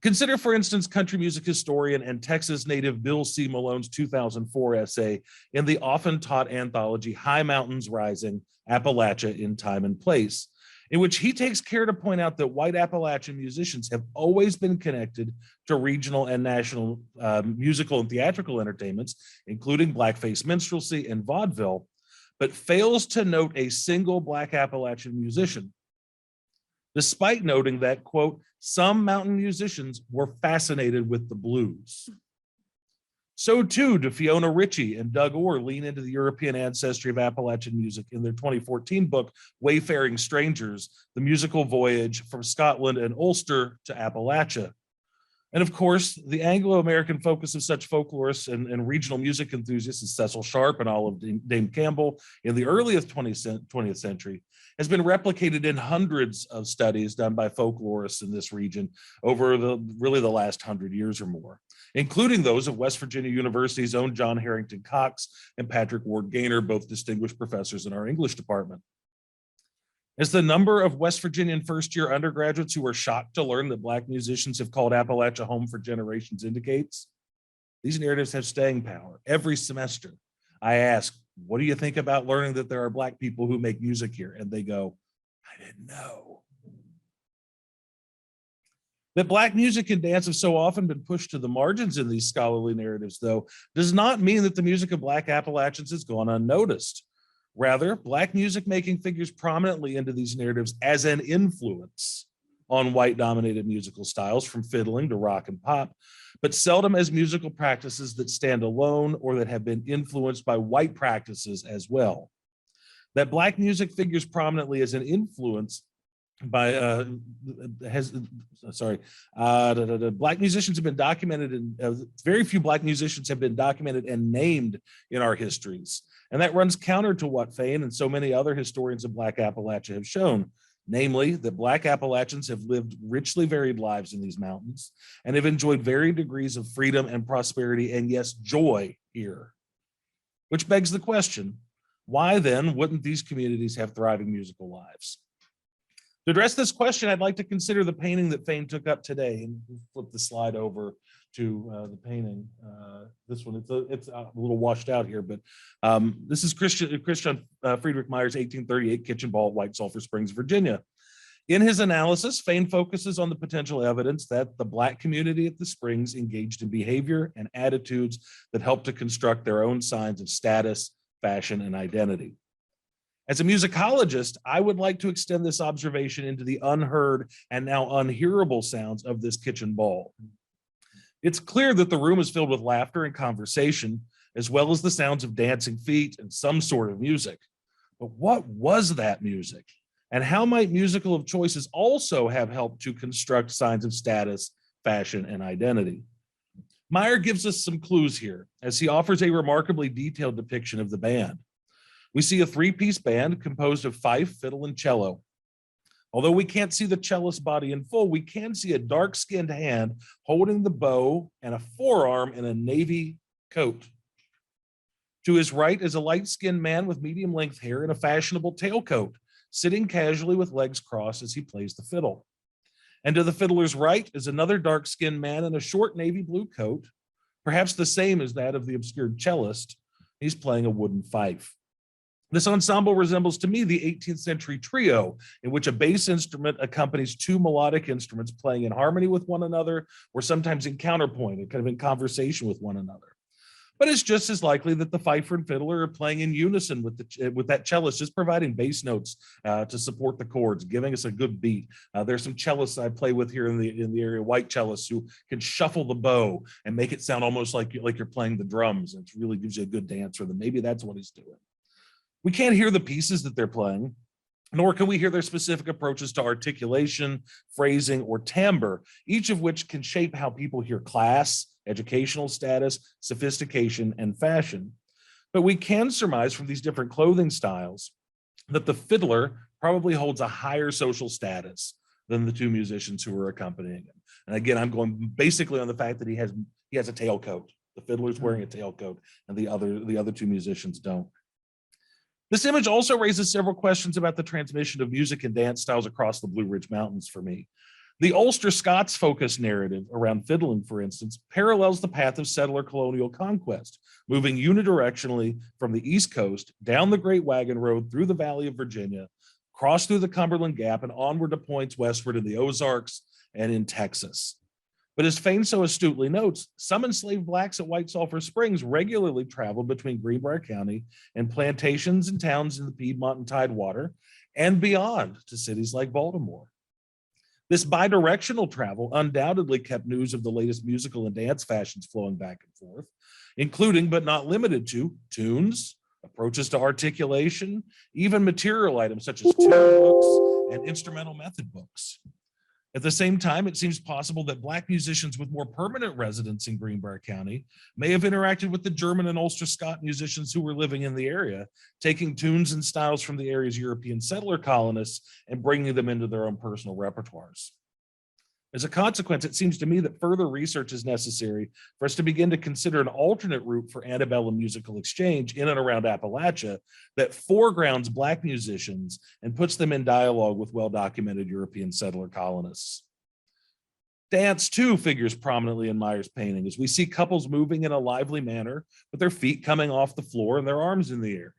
Consider, for instance, country music historian and Texas native Bill C. Malone's 2004 essay in the often taught anthology High Mountains Rising, Appalachia in Time and Place, in which he takes care to point out that white Appalachian musicians have always been connected to regional and national musical and theatrical entertainments, including blackface minstrelsy and vaudeville, but fails to note a single Black Appalachian musician, despite noting that, quote, some mountain musicians were fascinated with the blues. So too do Fiona Ritchie and Doug Orr lean into the European ancestry of Appalachian music in their 2014 book, Wayfaring Strangers, The Musical Voyage from Scotland and Ulster to Appalachia. And of course, the Anglo-American focus of such folklorists and regional music enthusiasts as Cecil Sharp and Olive Dame Campbell in the earliest 20th century has been replicated in hundreds of studies done by folklorists in this region over really the last 100 years or more, including those of West Virginia University's own John Harrington Cox and Patrick Ward Gaynor, both distinguished professors in our English department. As the number of West Virginian first-year undergraduates who were shocked to learn that Black musicians have called Appalachia home for generations indicates, these narratives have staying power. Every semester, I ask, what do you think about learning that there are Black people who make music here? And they go, I didn't know. That Black music and dance have so often been pushed to the margins in these scholarly narratives, though, does not mean that the music of Black Appalachians has gone unnoticed. Rather, Black music making figures prominently into these narratives as an influence on white-dominated musical styles, from fiddling to rock and pop, but seldom as musical practices that stand alone or that have been influenced by white practices as well. That Black music figures prominently as an influence by Black musicians have been documented in very few Black musicians have been documented and named in our histories. And that runs counter to what Fain and so many other historians of Black Appalachia have shown, namely that Black Appalachians have lived richly varied lives in these mountains and have enjoyed varying degrees of freedom and prosperity and, yes, joy here. Which begs the question, why then wouldn't these communities have thriving musical lives? To address this question, I'd like to consider the painting that Fain took up today, and we'll flip the slide over to the painting. This one, it's a little washed out here, but this is Christian Friedrich Meyer's 1838 kitchen ball at White Sulphur Springs, Virginia. In his analysis, Fain focuses on the potential evidence that the Black community at the Springs engaged in behavior and attitudes that helped to construct their own signs of status, fashion, and identity. As a musicologist, I would like to extend this observation into the unheard and now unhearable sounds of this kitchen ball. It's clear that the room is filled with laughter and conversation, as well as the sounds of dancing feet and some sort of music. But what was that music? And how might musical choices also have helped to construct signs of status, fashion, and identity? Meyer gives us some clues here, as he offers a remarkably detailed depiction of the band. We see a three-piece band composed of fife, fiddle, and cello. Although we can't see the cellist's body in full, we can see a dark-skinned hand holding the bow and a forearm in a navy coat. To his right is a light-skinned man with medium-length hair and a fashionable tailcoat, sitting casually with legs crossed as he plays the fiddle. And to the fiddler's right is another dark-skinned man in a short navy blue coat, perhaps the same as that of the obscured cellist. He's playing a wooden fife. This ensemble resembles to me the 18th century trio, in which a bass instrument accompanies two melodic instruments playing in harmony with one another, or sometimes in counterpoint, and kind of in conversation with one another. But it's just as likely that the fifer and fiddler are playing in unison with that cellist, just providing bass notes to support the chords, giving us a good beat. There's some cellists I play with here in the area, white cellists, who can shuffle the bow and make it sound almost like you're playing the drums. It really gives you a good dance rhythm. Maybe that's what he's doing. We can't hear the pieces that they're playing, nor can we hear their specific approaches to articulation, phrasing, or timbre, each of which can shape how people hear class, educational status, sophistication, and fashion. But we can surmise from these different clothing styles that the fiddler probably holds a higher social status than the two musicians who are accompanying him. And again, I'm going basically on the fact that he has a tailcoat. The fiddler's wearing a tailcoat, and the other two musicians don't. This image also raises several questions about the transmission of music and dance styles across the Blue Ridge Mountains for me. The Ulster Scots focused narrative around fiddling, for instance, parallels the path of settler colonial conquest, moving unidirectionally from the East Coast down the Great Wagon Road through the Valley of Virginia, cross through the Cumberland Gap and onward to points westward in the Ozarks and in Texas. But as Fain so astutely notes, some enslaved blacks at White Sulphur Springs regularly traveled between Greenbrier County and plantations and towns in the Piedmont and Tidewater and beyond to cities like Baltimore. This bidirectional travel undoubtedly kept news of the latest musical and dance fashions flowing back and forth, including but not limited to tunes, approaches to articulation, even material items such as tune books and instrumental method books. At the same time, it seems possible that Black musicians with more permanent residence in Greenbrier County may have interacted with the German and Ulster Scot musicians who were living in the area, taking tunes and styles from the area's European settler colonists and bringing them into their own personal repertoires. As a consequence, it seems to me that further research is necessary for us to begin to consider an alternate route for antebellum musical exchange in and around Appalachia that foregrounds Black musicians and puts them in dialogue with well-documented European settler colonists. Dance, too, figures prominently in Meyer's painting as we see couples moving in a lively manner with their feet coming off the floor and their arms in the air.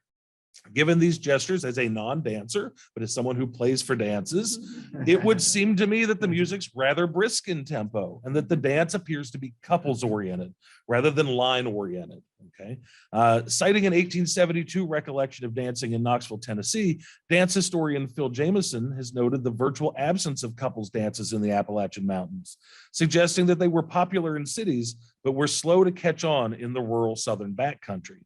Given these gestures as a non-dancer, but as someone who plays for dances, it would seem to me that the music's rather brisk in tempo and that the dance appears to be couples-oriented rather than line-oriented, okay? Citing an 1872 recollection of dancing in Knoxville, Tennessee, dance historian Phil Jameson has noted the virtual absence of couples dances in the Appalachian Mountains, suggesting that they were popular in cities, but were slow to catch on in the rural southern backcountry.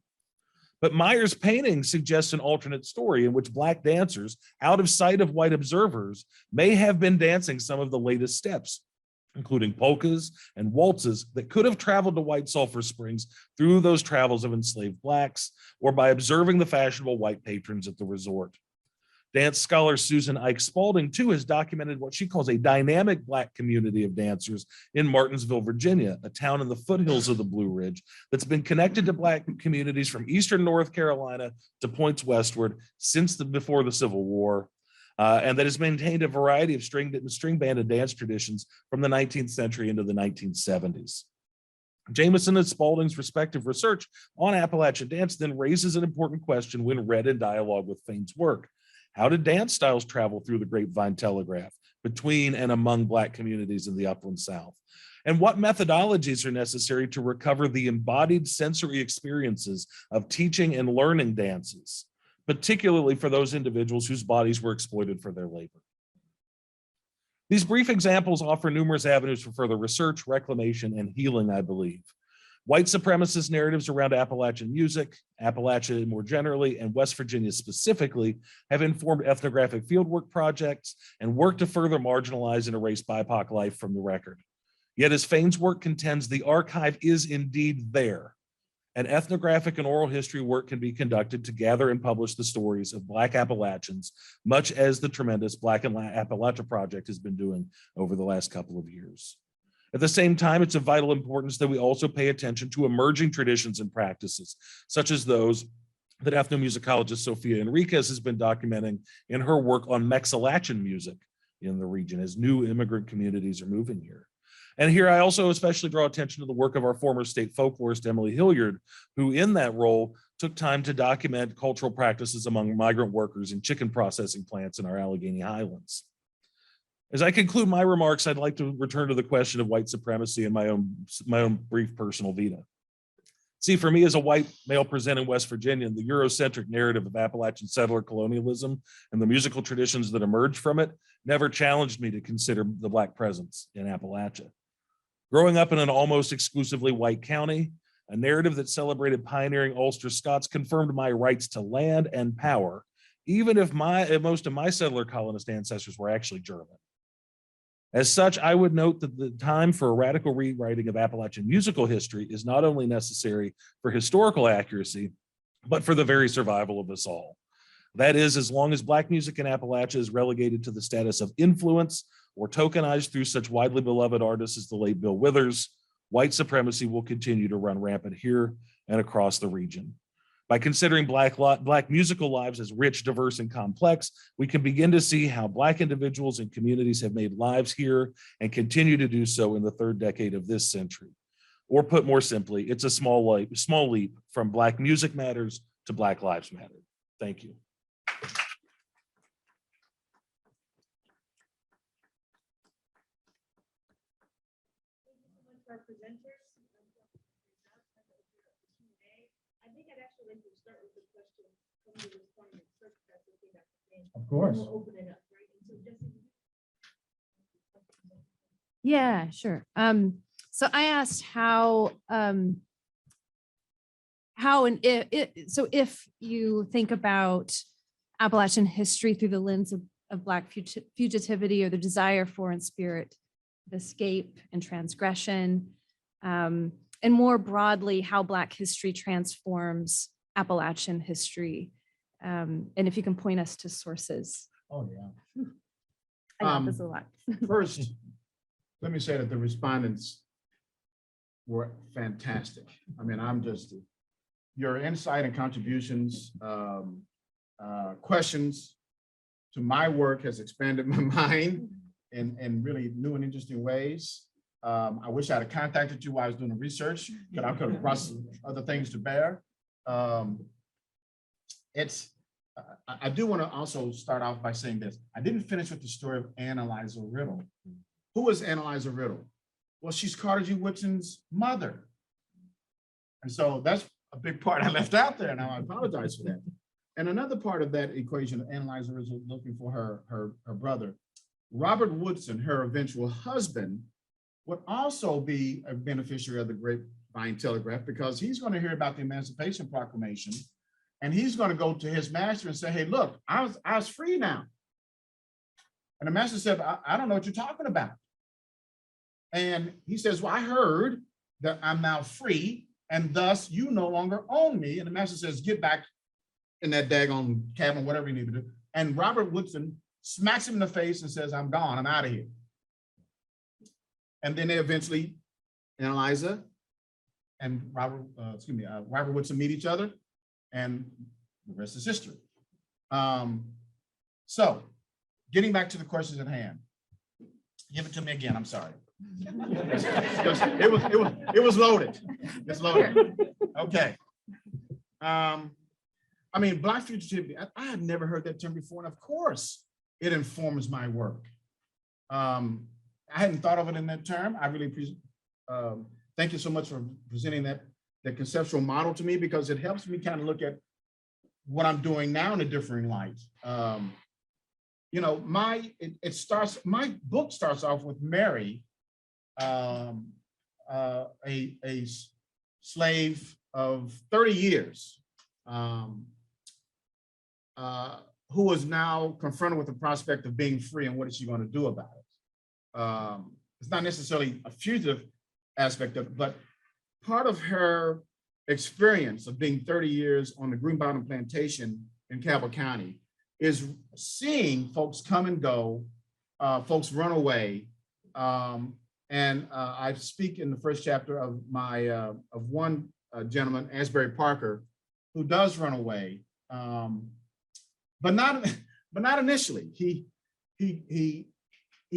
But Meyer's painting suggests an alternate story in which Black dancers, out of sight of white observers, may have been dancing some of the latest steps, including polkas and waltzes that could have traveled to White Sulphur Springs through those travels of enslaved Blacks or by observing the fashionable white patrons at the resort. Dance scholar Susan Ike Spalding, too, has documented what she calls a dynamic Black community of dancers in Martinsville, Virginia, a town in the foothills of the Blue Ridge that's been connected to Black communities from eastern North Carolina to points westward since before the Civil War, and that has maintained a variety of string band and dance traditions from the 19th century into the 1970s. Jameson and Spalding's respective research on Appalachian dance then raises an important question when read in dialogue with Fain's work. How did dance styles travel through the grapevine telegraph between and among Black communities in the Upland South? And what methodologies are necessary to recover the embodied sensory experiences of teaching and learning dances, particularly for those individuals whose bodies were exploited for their labor? These brief examples offer numerous avenues for further research, reclamation, and healing, I believe. White supremacist narratives around Appalachian music, Appalachia more generally, and West Virginia specifically have informed ethnographic fieldwork projects and work to further marginalize and erase BIPOC life from the record. Yet as Fain's work contends, the archive is indeed there, and ethnographic and oral history work can be conducted to gather and publish the stories of Black Appalachians, much as the tremendous Black and Appalachia Project has been doing over the last couple of years. At the same time, it's of vital importance that we also pay attention to emerging traditions and practices, such as those that ethnomusicologist Sophia Enriquez has been documenting in her work on Mexalachian music in the region as new immigrant communities are moving here. And here I also especially draw attention to the work of our former state folklorist, Emily Hilliard, who in that role took time to document cultural practices among migrant workers in chicken processing plants in our Allegheny Highlands. As I conclude my remarks, I'd like to return to the question of white supremacy and my own brief personal vita. See, for me as a white male presenting West Virginian, the Eurocentric narrative of Appalachian settler colonialism and the musical traditions that emerged from it never challenged me to consider the Black presence in Appalachia. Growing up in an almost exclusively white county, a narrative that celebrated pioneering Ulster Scots confirmed my rights to land and power, even if most of my settler colonist ancestors were actually German. As such, I would note that the time for a radical rewriting of Appalachian musical history is not only necessary for historical accuracy, but for the very survival of us all. That is, as long as Black music in Appalachia is relegated to the status of influence or tokenized through such widely beloved artists as the late Bill Withers, white supremacy will continue to run rampant here and across the region. By considering Black musical lives as rich, diverse, and complex, we can begin to see how Black individuals and communities have made lives here and continue to do so in the third decade of this century. Or put more simply, it's a small leap from Black Music Matters to Black Lives Matter. Thank you. Our presenters. I think I'd actually like to start with the question from the respondent first. That's okay, Dr. Payne. Of course. We'll open it up, right? And so Jesse. Yeah, sure. So I asked how and if you think about Appalachian history through the lens of Black fugitivity or the desire for and spirit of escape and transgression, and more broadly, how Black history transforms Appalachian history. And if you can point us to sources. Oh, yeah. I got this a lot. First, let me say that the respondents were fantastic. I mean, your insight and contributions, questions to my work has expanded my mind in really new and interesting ways. I wish I had contacted you while I was doing the research, but I could have brought some other things to bear. I do want to also start off by saying this. I didn't finish with the story of Ann Eliza Riddle. Who is Ann Eliza Riddle? Well, she's Carter G. Woodson's mother. And so that's a big part I left out there, and I apologize for that. And another part of that equation of Ann Eliza Riddle looking for her brother, Robert Woodson, her eventual husband, would also be a beneficiary of the Grapevine Telegraph, because he's going to hear about the Emancipation Proclamation, and he's going to go to his master and say, hey, look, I was free now. And the master said, I don't know what you're talking about. And he says, well, I heard that I'm now free, and thus you no longer own me. And the master says, get back in that daggone cabin, whatever you need to do. And Robert Woodson smacks him in the face and says, I'm gone, I'm out of here. And then they eventually, Ann Eliza and Robert Woodson meet each other, and the rest is history. So getting back to the questions at hand. Give it to me again, I'm sorry. It was loaded. It's loaded. Okay. I mean, Black fugitivity, I had never heard that term before, and of course, it informs my work. I hadn't thought of it in that term. I really thank you so much for presenting that conceptual model to me, because it helps me kind of look at what I'm doing now in a differing light. You know, my book starts off with Mary, a slave of 30 years, who was now confronted with the prospect of being free, and what is she going to do about it? It's not necessarily a fugitive aspect of it, but part of her experience of being 30 years on the Green Bottom Plantation in Cabell County is seeing folks come and go, folks run away. And I speak in the first chapter of of one gentleman, Asbury Parker, who does run away, but not initially. He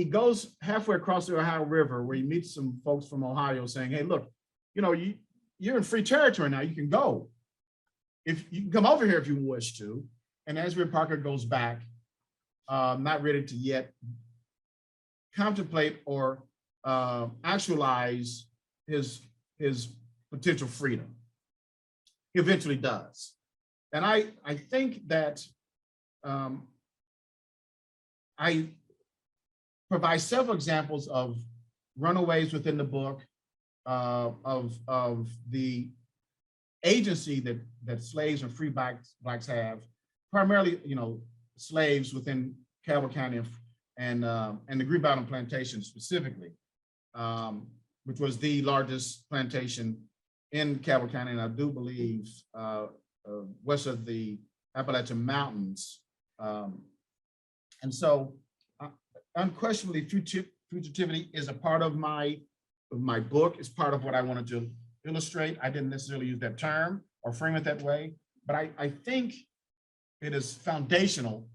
goes halfway across the Ohio River, where he meets some folks from Ohio saying, hey, look, you know, you're in free territory now, you can go. If you can come over here if you wish to. And Asbury Parker goes back, not ready to yet contemplate or actualize his potential freedom. He eventually does. And I think that I provide several examples of runaways within the book, of the agency that slaves and free blacks have, primarily, you know, slaves within Cabell County and the Green Bottom Plantation specifically, which was the largest plantation in Cabell County, and I do believe west of the Appalachian Mountains. And so unquestionably, fugitivity is a part of my book. It's part of what I wanted to illustrate. I didn't necessarily use that term or frame it that way, but I think it is foundational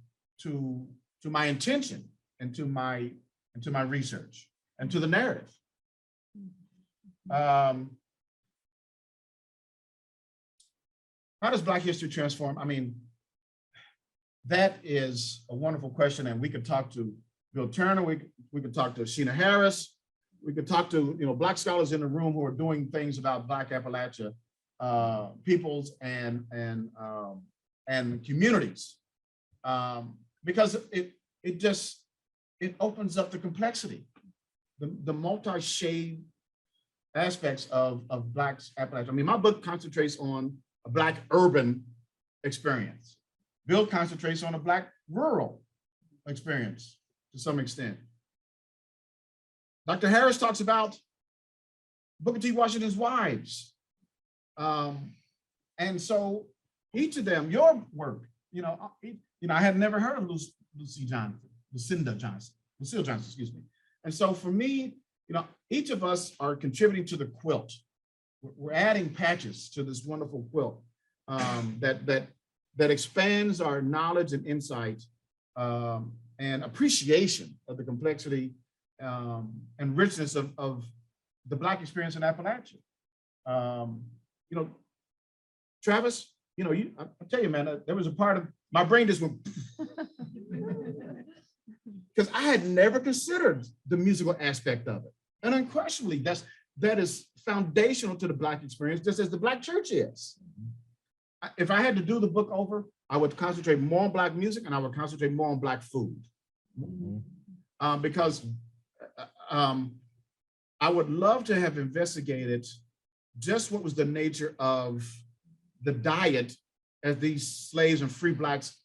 to my intention and to my research and to the narrative. How does Black history transform? I mean, that is a wonderful question, and we could talk to Bill Turner, we could talk to Sheena Harris, we could talk to Black scholars in the room who are doing things about Black Appalachia peoples and communities, because it opens up the complexity, the multi-shade aspects of Black Appalachia. I mean, my book concentrates on a Black urban experience. Bill concentrates on a Black rural experience to some extent. Dr. Harris talks about Booker T. Washington's wives. And so each of them, your work, I had never heard of Lucille Johnson, excuse me. And so for me, each of us are contributing to the quilt. We're adding patches to this wonderful quilt that expands our knowledge and insight and appreciation of the complexity and richness of the Black experience in Appalachia. Travis, I tell you, man, there was a part of my brain just went because I had never considered the musical aspect of it. And unquestionably, that is foundational to the Black experience, just as the Black church is. If I had to do the book over, I would concentrate more on Black music and I would concentrate more on Black food. Because I would love to have investigated just what was the nature of the diet as these slaves and free Blacks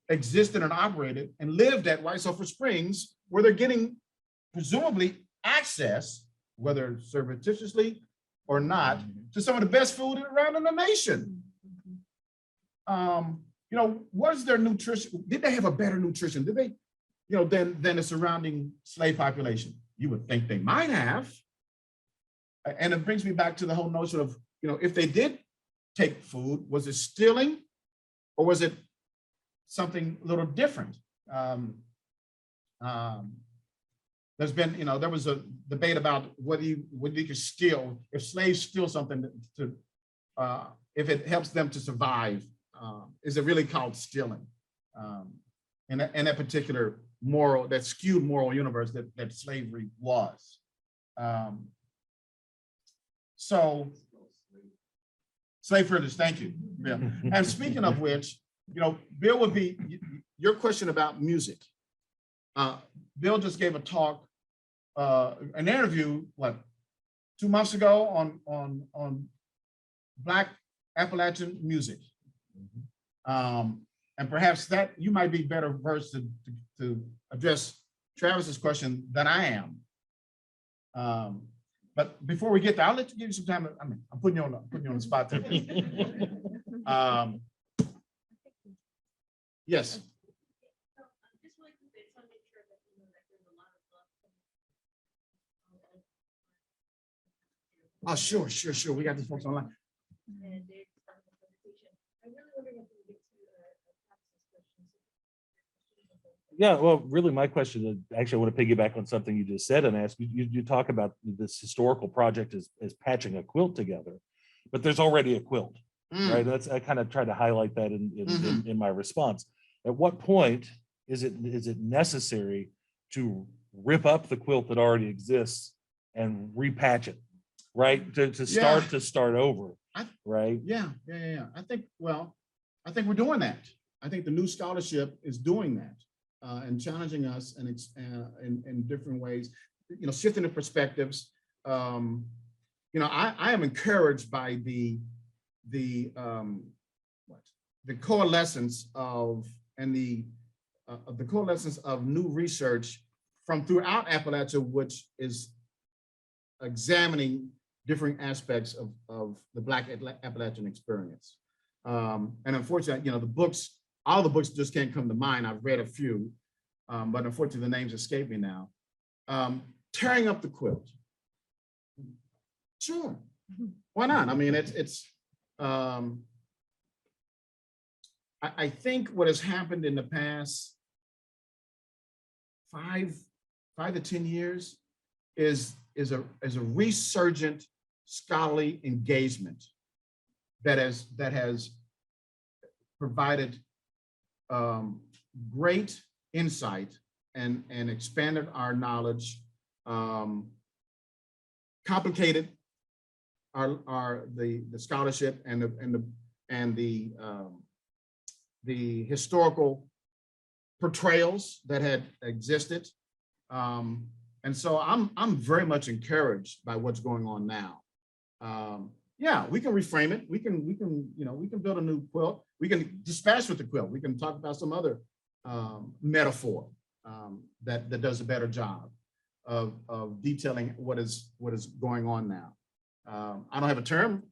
existed and operated and lived at White Sulphur Springs, where they're getting presumably access, whether surreptitiously or not, to some of the best food around in the nation. What is their nutrition? Did they have a better nutrition? Did they, than the surrounding slave population? You would think they might have. And it brings me back to the whole notion of, if they did take food, was it stealing or was it something a little different? There's been, there was a debate about whether you could steal, if slaves steal something if it helps them to survive, is it really called stealing? In that particular that skewed moral universe that slavery was. So, slave privilege, thank you, Bill. And speaking of which, Bill would be, your question about music. Bill just gave a talk, an interview, 2 months ago on Black Appalachian music. And perhaps that you might be better versed to address Travis's question than I am. But before we get there, I'll let you give you some time. I'm putting you on the spot there. Yes. Oh, sure. We got these folks online. Yeah, well, really my question, actually, I want to piggyback on something you just said and ask you talk about this historical project as patching a quilt together, but there's already a quilt, right? I kind of tried to highlight that in my response. At what point is it necessary to rip up the quilt that already exists and repatch it, right? To start over, right? Yeah. I think we're doing that. I think the new scholarship is doing that. And challenging us and in different ways, shifting the perspectives. I am encouraged by the coalescence of new research from throughout Appalachia, which is examining different aspects of the Black Appalachian experience. And unfortunately, all the books just can't come to mind. I've read a few, but unfortunately the names escape me now. Tearing up the quilt. Sure, why not? I mean, I think what has happened in the past 5 to 10 years is a resurgent scholarly engagement that has provided great insight and expanded our knowledge, complicated the scholarship and the historical portrayals that had existed. And so I'm very much encouraged by what's going on now. Yeah, we can reframe it. We can build a new quilt. We can dispatch with the quilt. We can talk about some other metaphor that does a better job of detailing what is going on now. I don't have a term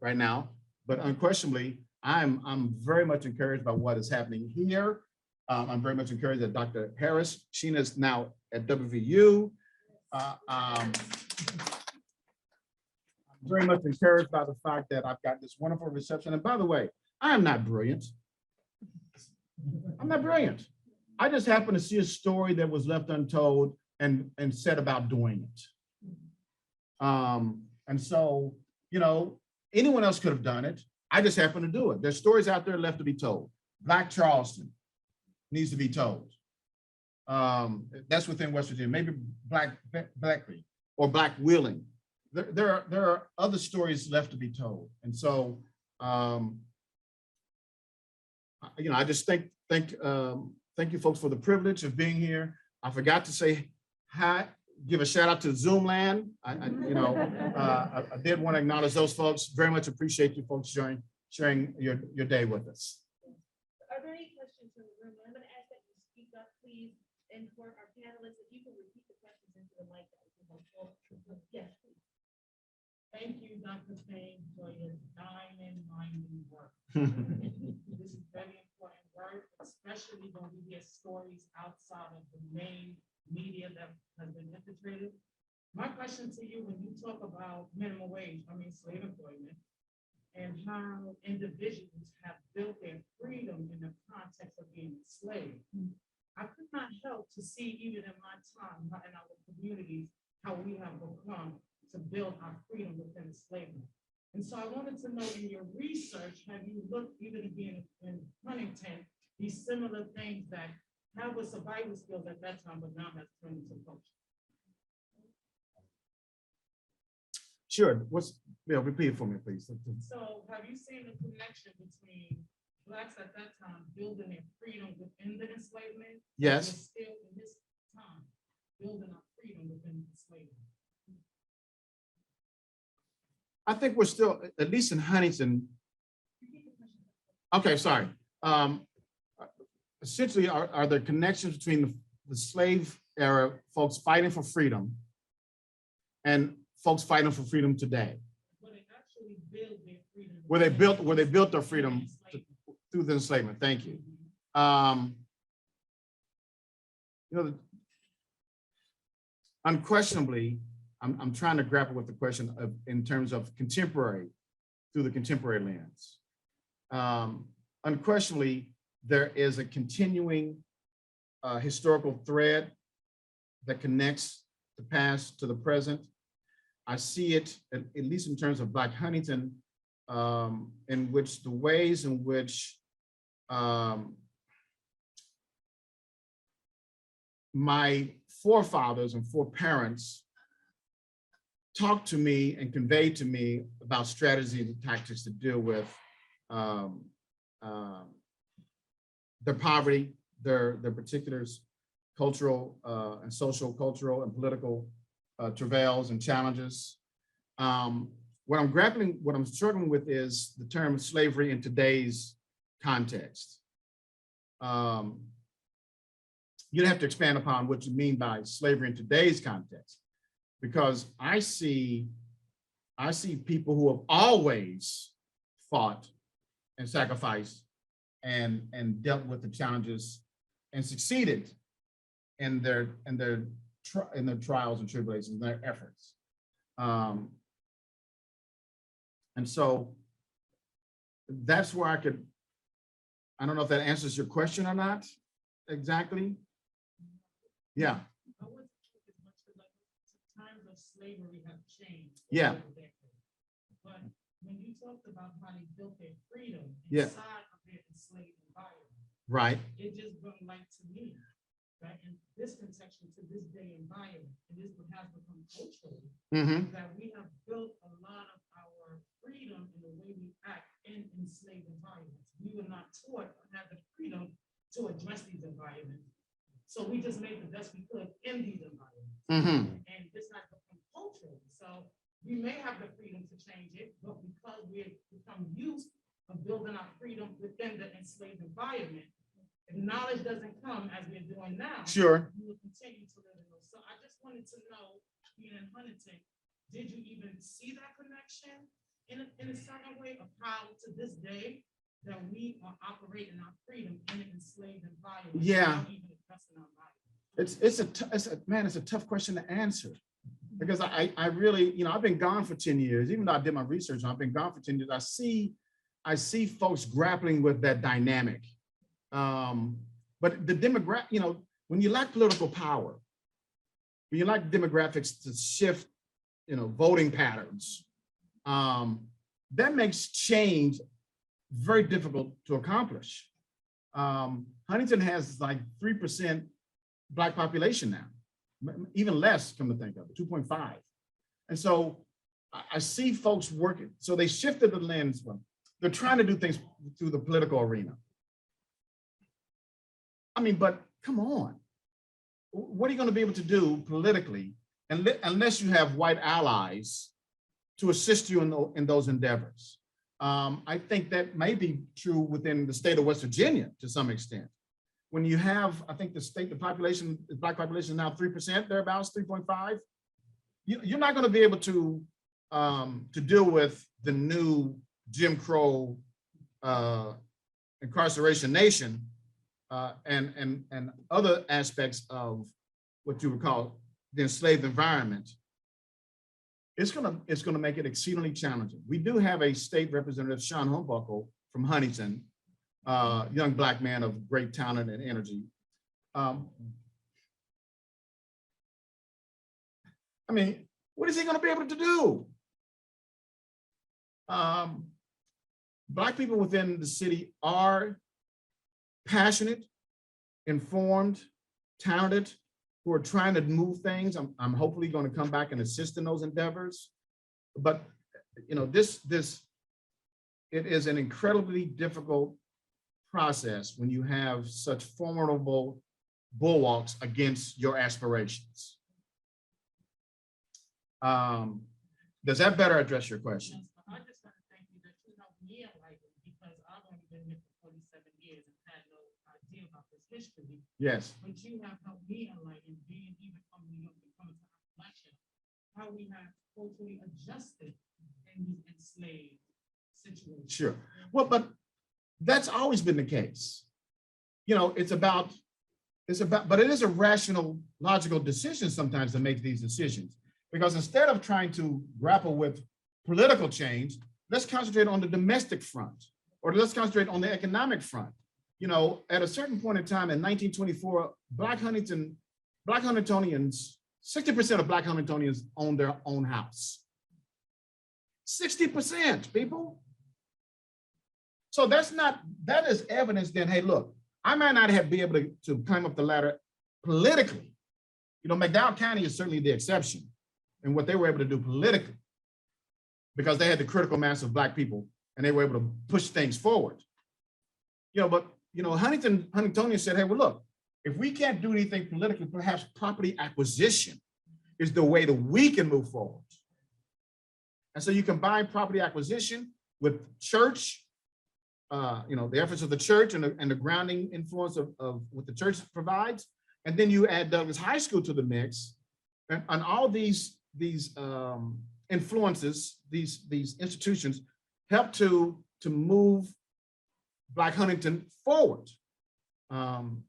right now, but unquestionably, I'm very much encouraged by what is happening here. I'm very much encouraged that Dr. Harris, Sheena's now at WVU. I'm very much encouraged by the fact that I've got this wonderful reception. And by the way, I am not brilliant. I'm not brilliant. I just happened to see a story that was left untold and said about doing it. And so, anyone else could have done it. I just happened to do it. There's stories out there left to be told. Black Charleston needs to be told. That's within West Virginia. Maybe Blackley or Black Wheeling. There are other stories left to be told. And so, I just thank you folks for the privilege of being here. I forgot to say hi, give a shout out to Zoom land. I did want to acknowledge those folks. Very much appreciate you folks sharing your day with us. Are there any questions from the room? I'm going to ask that you speak up, please. And for our panelists, if you can repeat the questions into the mic, that would be helpful. Yes, please. Thank you, Dr. Payne, for your diamond-minding work. This is very important work, especially when we get stories outside of the main media that has been infiltrated. My question to you, when you talk about minimum wage, slave employment, and how individuals have built their freedom in the context of being enslaved, I could not help to see, even in my time, in our communities, how we have become to build our freedom within slavery. And so I wanted to know, in your research, have you looked, even being in Huntington, these similar things that have a survival skills at that time, but now has turned into culture? Sure. Repeat it for me, please. So have you seen the connection between Blacks at that time building their freedom within the enslavement? Yes. We're still in this time building our freedom within enslavement. I think we're still, at least in Huntington. Okay, sorry. Essentially, are there connections between the slave era folks fighting for freedom and folks fighting for freedom today? Where they actually build their freedom. Where they built their freedom through the enslavement. Thank you. Unquestionably, I'm trying to grapple with the question of in terms of contemporary, through the contemporary lens. Unquestionably, there is a continuing historical thread that connects the past to the present. I see it, at least in terms of Black Huntington, in which the ways in which my forefathers and foreparents talked to me and conveyed to me about strategies and tactics to deal with their poverty, their particular cultural and social, cultural and political travails and challenges. What I'm struggling with is the term slavery in today's context. You'd have to expand upon what you mean by slavery in today's context, because I see people who have always fought and sacrificed and dealt with the challenges and succeeded in their trials and tribulations, their efforts. And so that's where I could I don't know if that answers your question or not, exactly. Yeah, I wasn't sure as much because like times of slavery have changed. Yeah. over decades. But when you talked about how they built their freedom Yeah. inside of their enslaved environment, right, it just brought light to me that in this conception to this day environment, and this has become cultural, mm-hmm, that we have built a lot of our freedom in the way we act in enslaved environments. We were not taught or had the freedom to address these environments. So we just made the best we could in these environments. mm-hmm, And this has become cultural. So we may have the freedom to change it, but because we've become used of building our freedom within the enslaved environment, if knowledge doesn't come as we're doing now, sure. we will continue to live in those. So I just wanted to know, being in Huntington, did you even see that connection in a certain way of how to this day that we are operating our freedom in an enslaved environment? Yeah. without even addressing our body? It's a tough question to answer. Because I really, I've been gone for 10 years, even though I did my research, I've been gone for 10 years. I see folks grappling with that dynamic. But the demographic, when you lack political power, when you lack demographics to shift, voting patterns, that makes change very difficult to accomplish. Huntington has like 3% Black population now, even less, come to think of it, 2.5. And so I see folks working. So they shifted the lens. Well, they're trying to do things through the political arena. I mean, but come on. What are you going to be able to do politically unless you have white allies to assist you in those endeavors? I think that may be true within the state of West Virginia to some extent. When you have, I think the Black population is now 3%, thereabouts 3.5. You're not going to be able to deal with the new Jim Crow incarceration nation and other aspects of what you would call the enslaved environment. It's gonna make it exceedingly challenging. We do have a state representative, Sean Humbuckle from Huntington, young Black man of great talent and energy. I mean, what is he gonna be able to do? Black people within the city are passionate, informed, talented, who are trying to move things. I'm hopefully going to come back and assist in those endeavors. But it is an incredibly difficult process when you have such formidable bulwarks against your aspirations. Does that better address your question? Yes, I just want to thank you that you helped me enlighten because I've only been here for 47 years and had no idea about this history. Yes. But you have helped me enlighten, being even from New York and coming to Appalachian, how we have culturally adjusted in these enslaved situations. Sure. Well, but that's always been the case. It's about, but it is a rational, logical decision sometimes to make these decisions. Because instead of trying to grapple with political change, let's concentrate on the domestic front, or let's concentrate on the economic front. At a certain point in time in 1924, Black Huntingtonians, 60% of Black Huntingtonians own their own house. 60%, people. So that is evidence then, hey, look, I might not be able to climb up the ladder politically. McDowell County is certainly the exception in what they were able to do politically, because they had the critical mass of Black people and they were able to push things forward. But Huntingtonians said, hey, well, look, if we can't do anything politically, perhaps property acquisition is the way that we can move forward. And so you combine property acquisition with church, the efforts of the church and the grounding influence of what the church provides. And then you add Douglas High School to the mix, and all these influences, these institutions help to move Black Huntington forward. And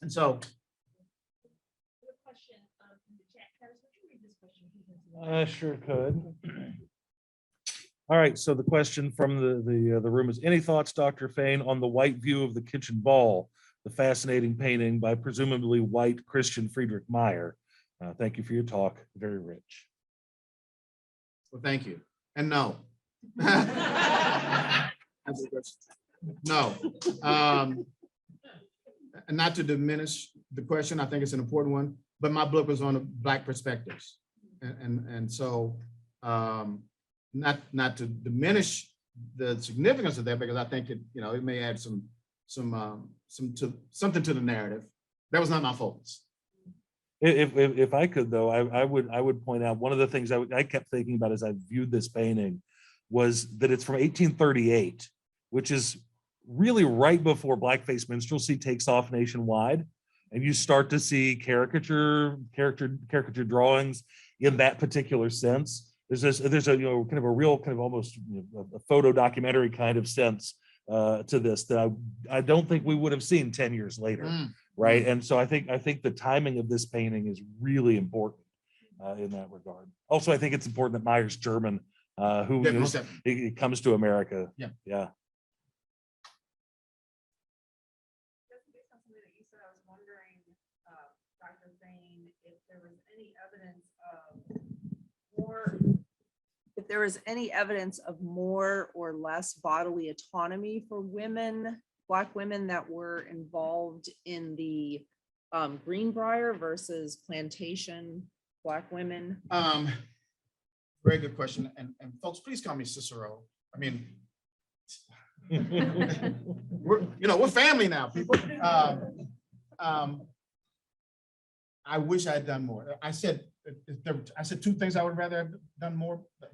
so. Question in the chat. Travis, would you read this question? I sure could. All right, so the question from the room is, any thoughts, Dr. Fain, on the white view of the kitchen ball, the fascinating painting by presumably white Christian Friedrich Meyer? Thank you for your talk, very rich. Well, thank you. And no. No. And not to diminish the question, I think it's an important one, but my book was on the Black perspectives. And so not to diminish the significance of that, because I think it, you know, it may add something to the narrative. That was not my focus. If I could, though, I would point out one of the things I kept thinking about as I viewed this painting was that it's from 1838, which is really right before blackface minstrelsy takes off nationwide, and you start to see caricature drawings in that particular sense. There's a you know, kind of a real kind of almost, you know, a photo documentary kind of sense to this that I don't think we would have seen 10 years later. Right. And so I think the timing of this painting is really important in that regard. Also, I think it's important that Meyer's German, who Yeah, you know, most definitely. he comes to America. Yeah. Yeah. Just based on something that you said, I was wondering, Dr. Fain, if there was any evidence of more or less bodily autonomy for women, Black women that were involved in the Greenbrier versus plantation Black women. Very good question. And folks, please call me Cicero. I mean, we're family now, people. I wish I had done more. I said two things I would rather have done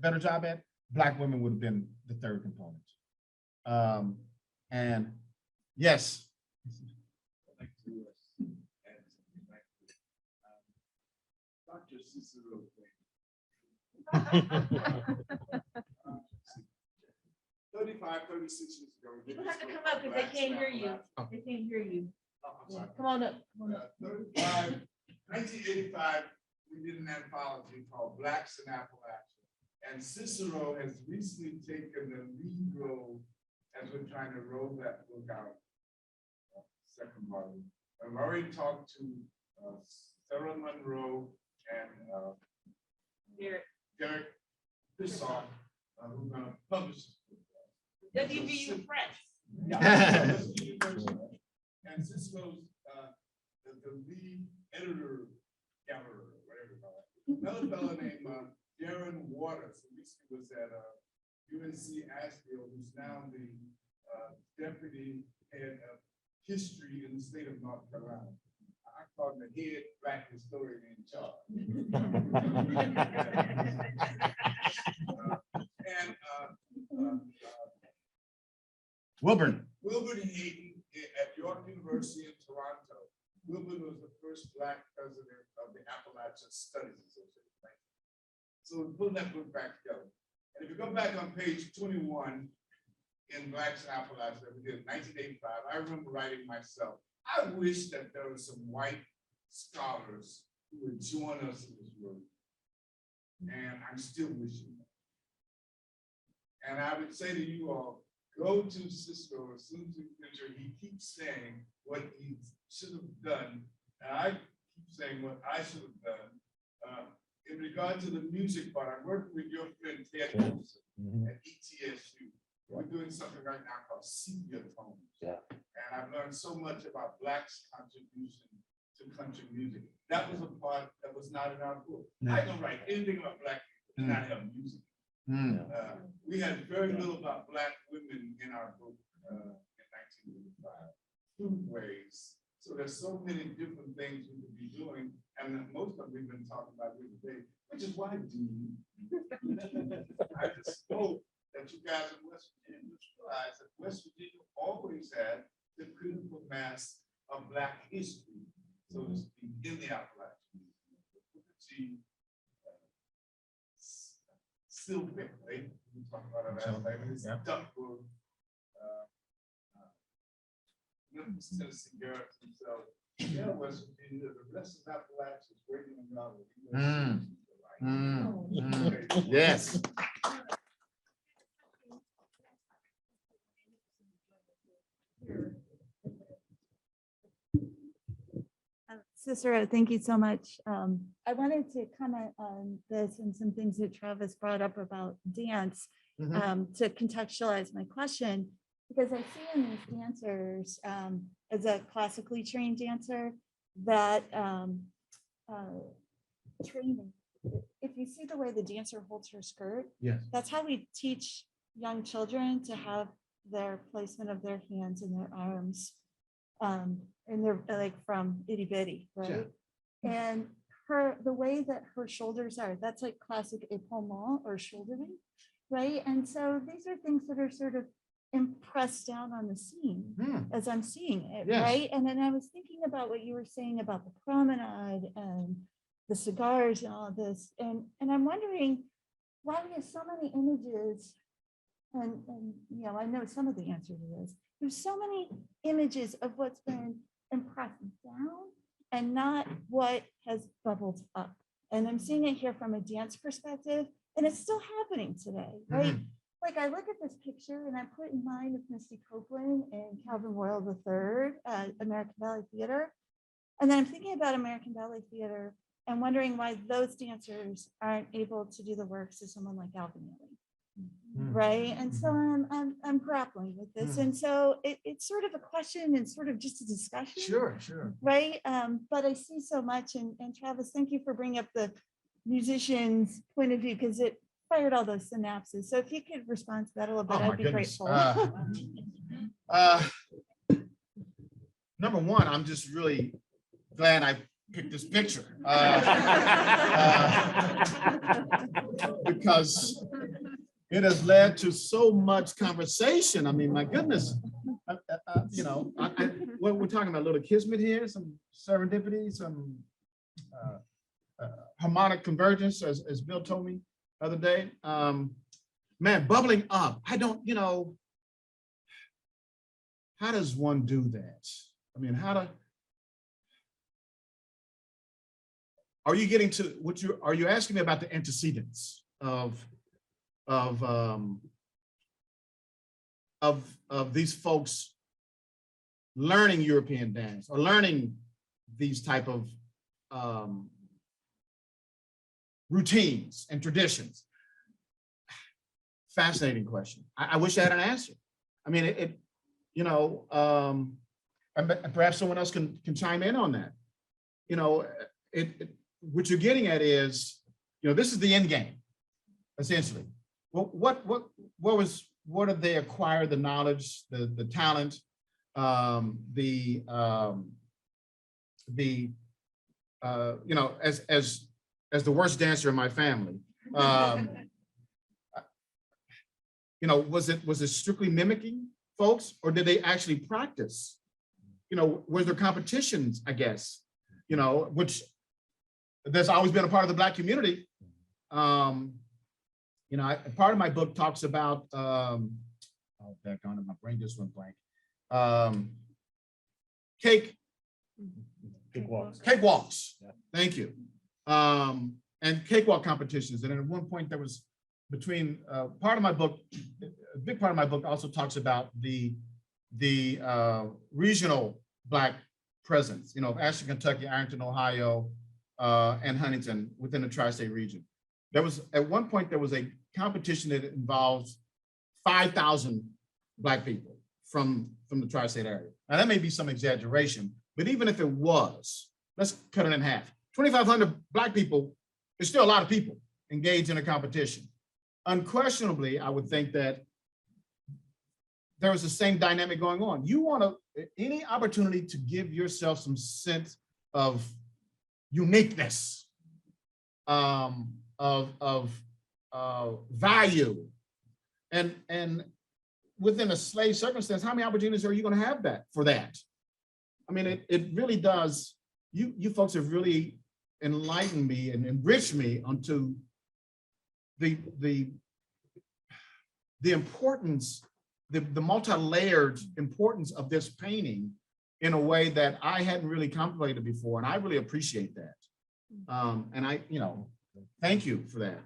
better job at. Black women would have been the third component. And yes. Dr. Cicero. 35, 36 years ago. You have to come up because they can't hear you. They can't hear you. Yeah, come on up. 1985, we did an anthology called Blacks in Appalachia. And Cicero has recently taken the lead role as we're trying to roll that book out. Second volume. I've already talked to Sarah Monroe and Derek Bissoff, who's going to publish this book. WVU Press. Yeah. And Cisco's the lead editor, gatherer, whatever you call it. Another fellow named Darren Waters, who recently was at UNC Asheville, who's now the deputy head of history in the state of North Carolina. I call him the head Black historian in charge. Wilburn. Wilburn Hayden at York University in Toronto. Wilburn was the first Black president of the Appalachian Studies Association. So we're putting that book back together. And if you go back on page 21 in Blacks in Appalachia, we did 1985, I remember writing myself, I wish that there were some white scholars who would join us in this work. And I'm still wishing that. And I would say to you all, go to Cisco as soon as you finish. He keeps saying what he should have done. And I keep saying what I should have done. In regard to the music part, I'm working with your friend Ted Wilson at ETSU. We're doing something right now called sepia tones. Yeah. And I've learned so much about Black's contribution to country music. That was a part that was not in our book. I don't write anything about Black people and not have music. We had very little about Black women in our book in 1985 ways. So there's so many different things we could be doing, and most of them we've been talking about here today, which is why I just hope that you guys in West Virginia realize that West Virginia always had the critical mass of Black history, so to speak, in the Appalachian. Silver, right? We talk about it last night. It's Duckburg, Memphis, Tennessee, Garrett himself. Yeah, West Virginia, the rest of Appalachia is waiting on God. Yes. Cicero, thank you so much. I wanted to comment on this and some things that Travis brought up about dance to contextualize my question, because I see in these dancers, as a classically trained dancer, that training, if you see the way the dancer holds her skirt, Yes. that's how we teach young children to have their placement of their hands and their arms. And they're like from itty bitty, right? And the way that her shoulders are, that's like classic épaulement or shouldering, right? And so these are things that are sort of impressed down on the scene as I'm seeing it, Yes. right? And then I was thinking about what you were saying about the promenade and the cigars and all of this. And I'm wondering why we have so many images, and you know, I know some of the answer to this. There's so many images of what's been impressed down and not what has bubbled up. And I'm seeing it here from a dance perspective, and it's still happening today, right? Like I look at this picture and I put in mind of Misty Copeland and Calvin Royal III at American Ballet Theater. And then I'm thinking about American Ballet Theater and wondering why those dancers aren't able to do the works of someone like Alvin Ailey. Right. And so I'm grappling with this. And so it's sort of a question and sort of just a discussion. Sure. Right. But I see so much. And Travis, thank you for bringing up the musician's point of view, because it fired all those synapses. So if you could respond to that a little bit, Oh, my I'd be goodness. grateful. Number one, I'm just really glad I picked this picture. Because it has led to so much conversation. I mean, my goodness, you know, we're talking about a little kismet here, some serendipity, some harmonic convergence, as Bill told me the other day. Man, bubbling up. I don't, you know, how does one do that? I mean, are you getting to are you asking me about the antecedents of these folks learning European dance or learning these type of routines and traditions? Fascinating question. I wish I had an answer. I mean, you know, and perhaps someone else can chime in on that. You know, what you're getting at is, you know, this is the end game, essentially. Well, what did they acquire? The knowledge, the talent, you know, as the worst dancer in my family, you know, was it strictly mimicking folks, or did they actually practice? You know, was there competitions, I guess, you know, which that's always been a part of the Black community. You know, part of my book talks about, oh, back on it, my brain just went blank. Cakewalks. Yeah. Thank you. And cakewalk competitions. And at one point there was between part of my book, a big part of my book also talks about the regional Black presence, you know, of Ashland, Kentucky, Ironton, Ohio, and Huntington within the tri-state region. There was, at one point, there was a competition that involves 5,000 Black people from the tri-state area. Now that may be some exaggeration, but even if it was, let's cut it in half. 2,500 Black people is still a lot of people engaged in a competition. Unquestionably, I would think that there was the same dynamic going on. You want any opportunity to give yourself some sense of uniqueness, of value, and within a slave circumstance, how many opportunities are you going to have for that? I mean, it really does. You folks have really enlightened me and enriched me onto the importance, the multi-layered importance of this painting in a way that I hadn't really contemplated before, and I really appreciate that. And I, you know, thank you for that.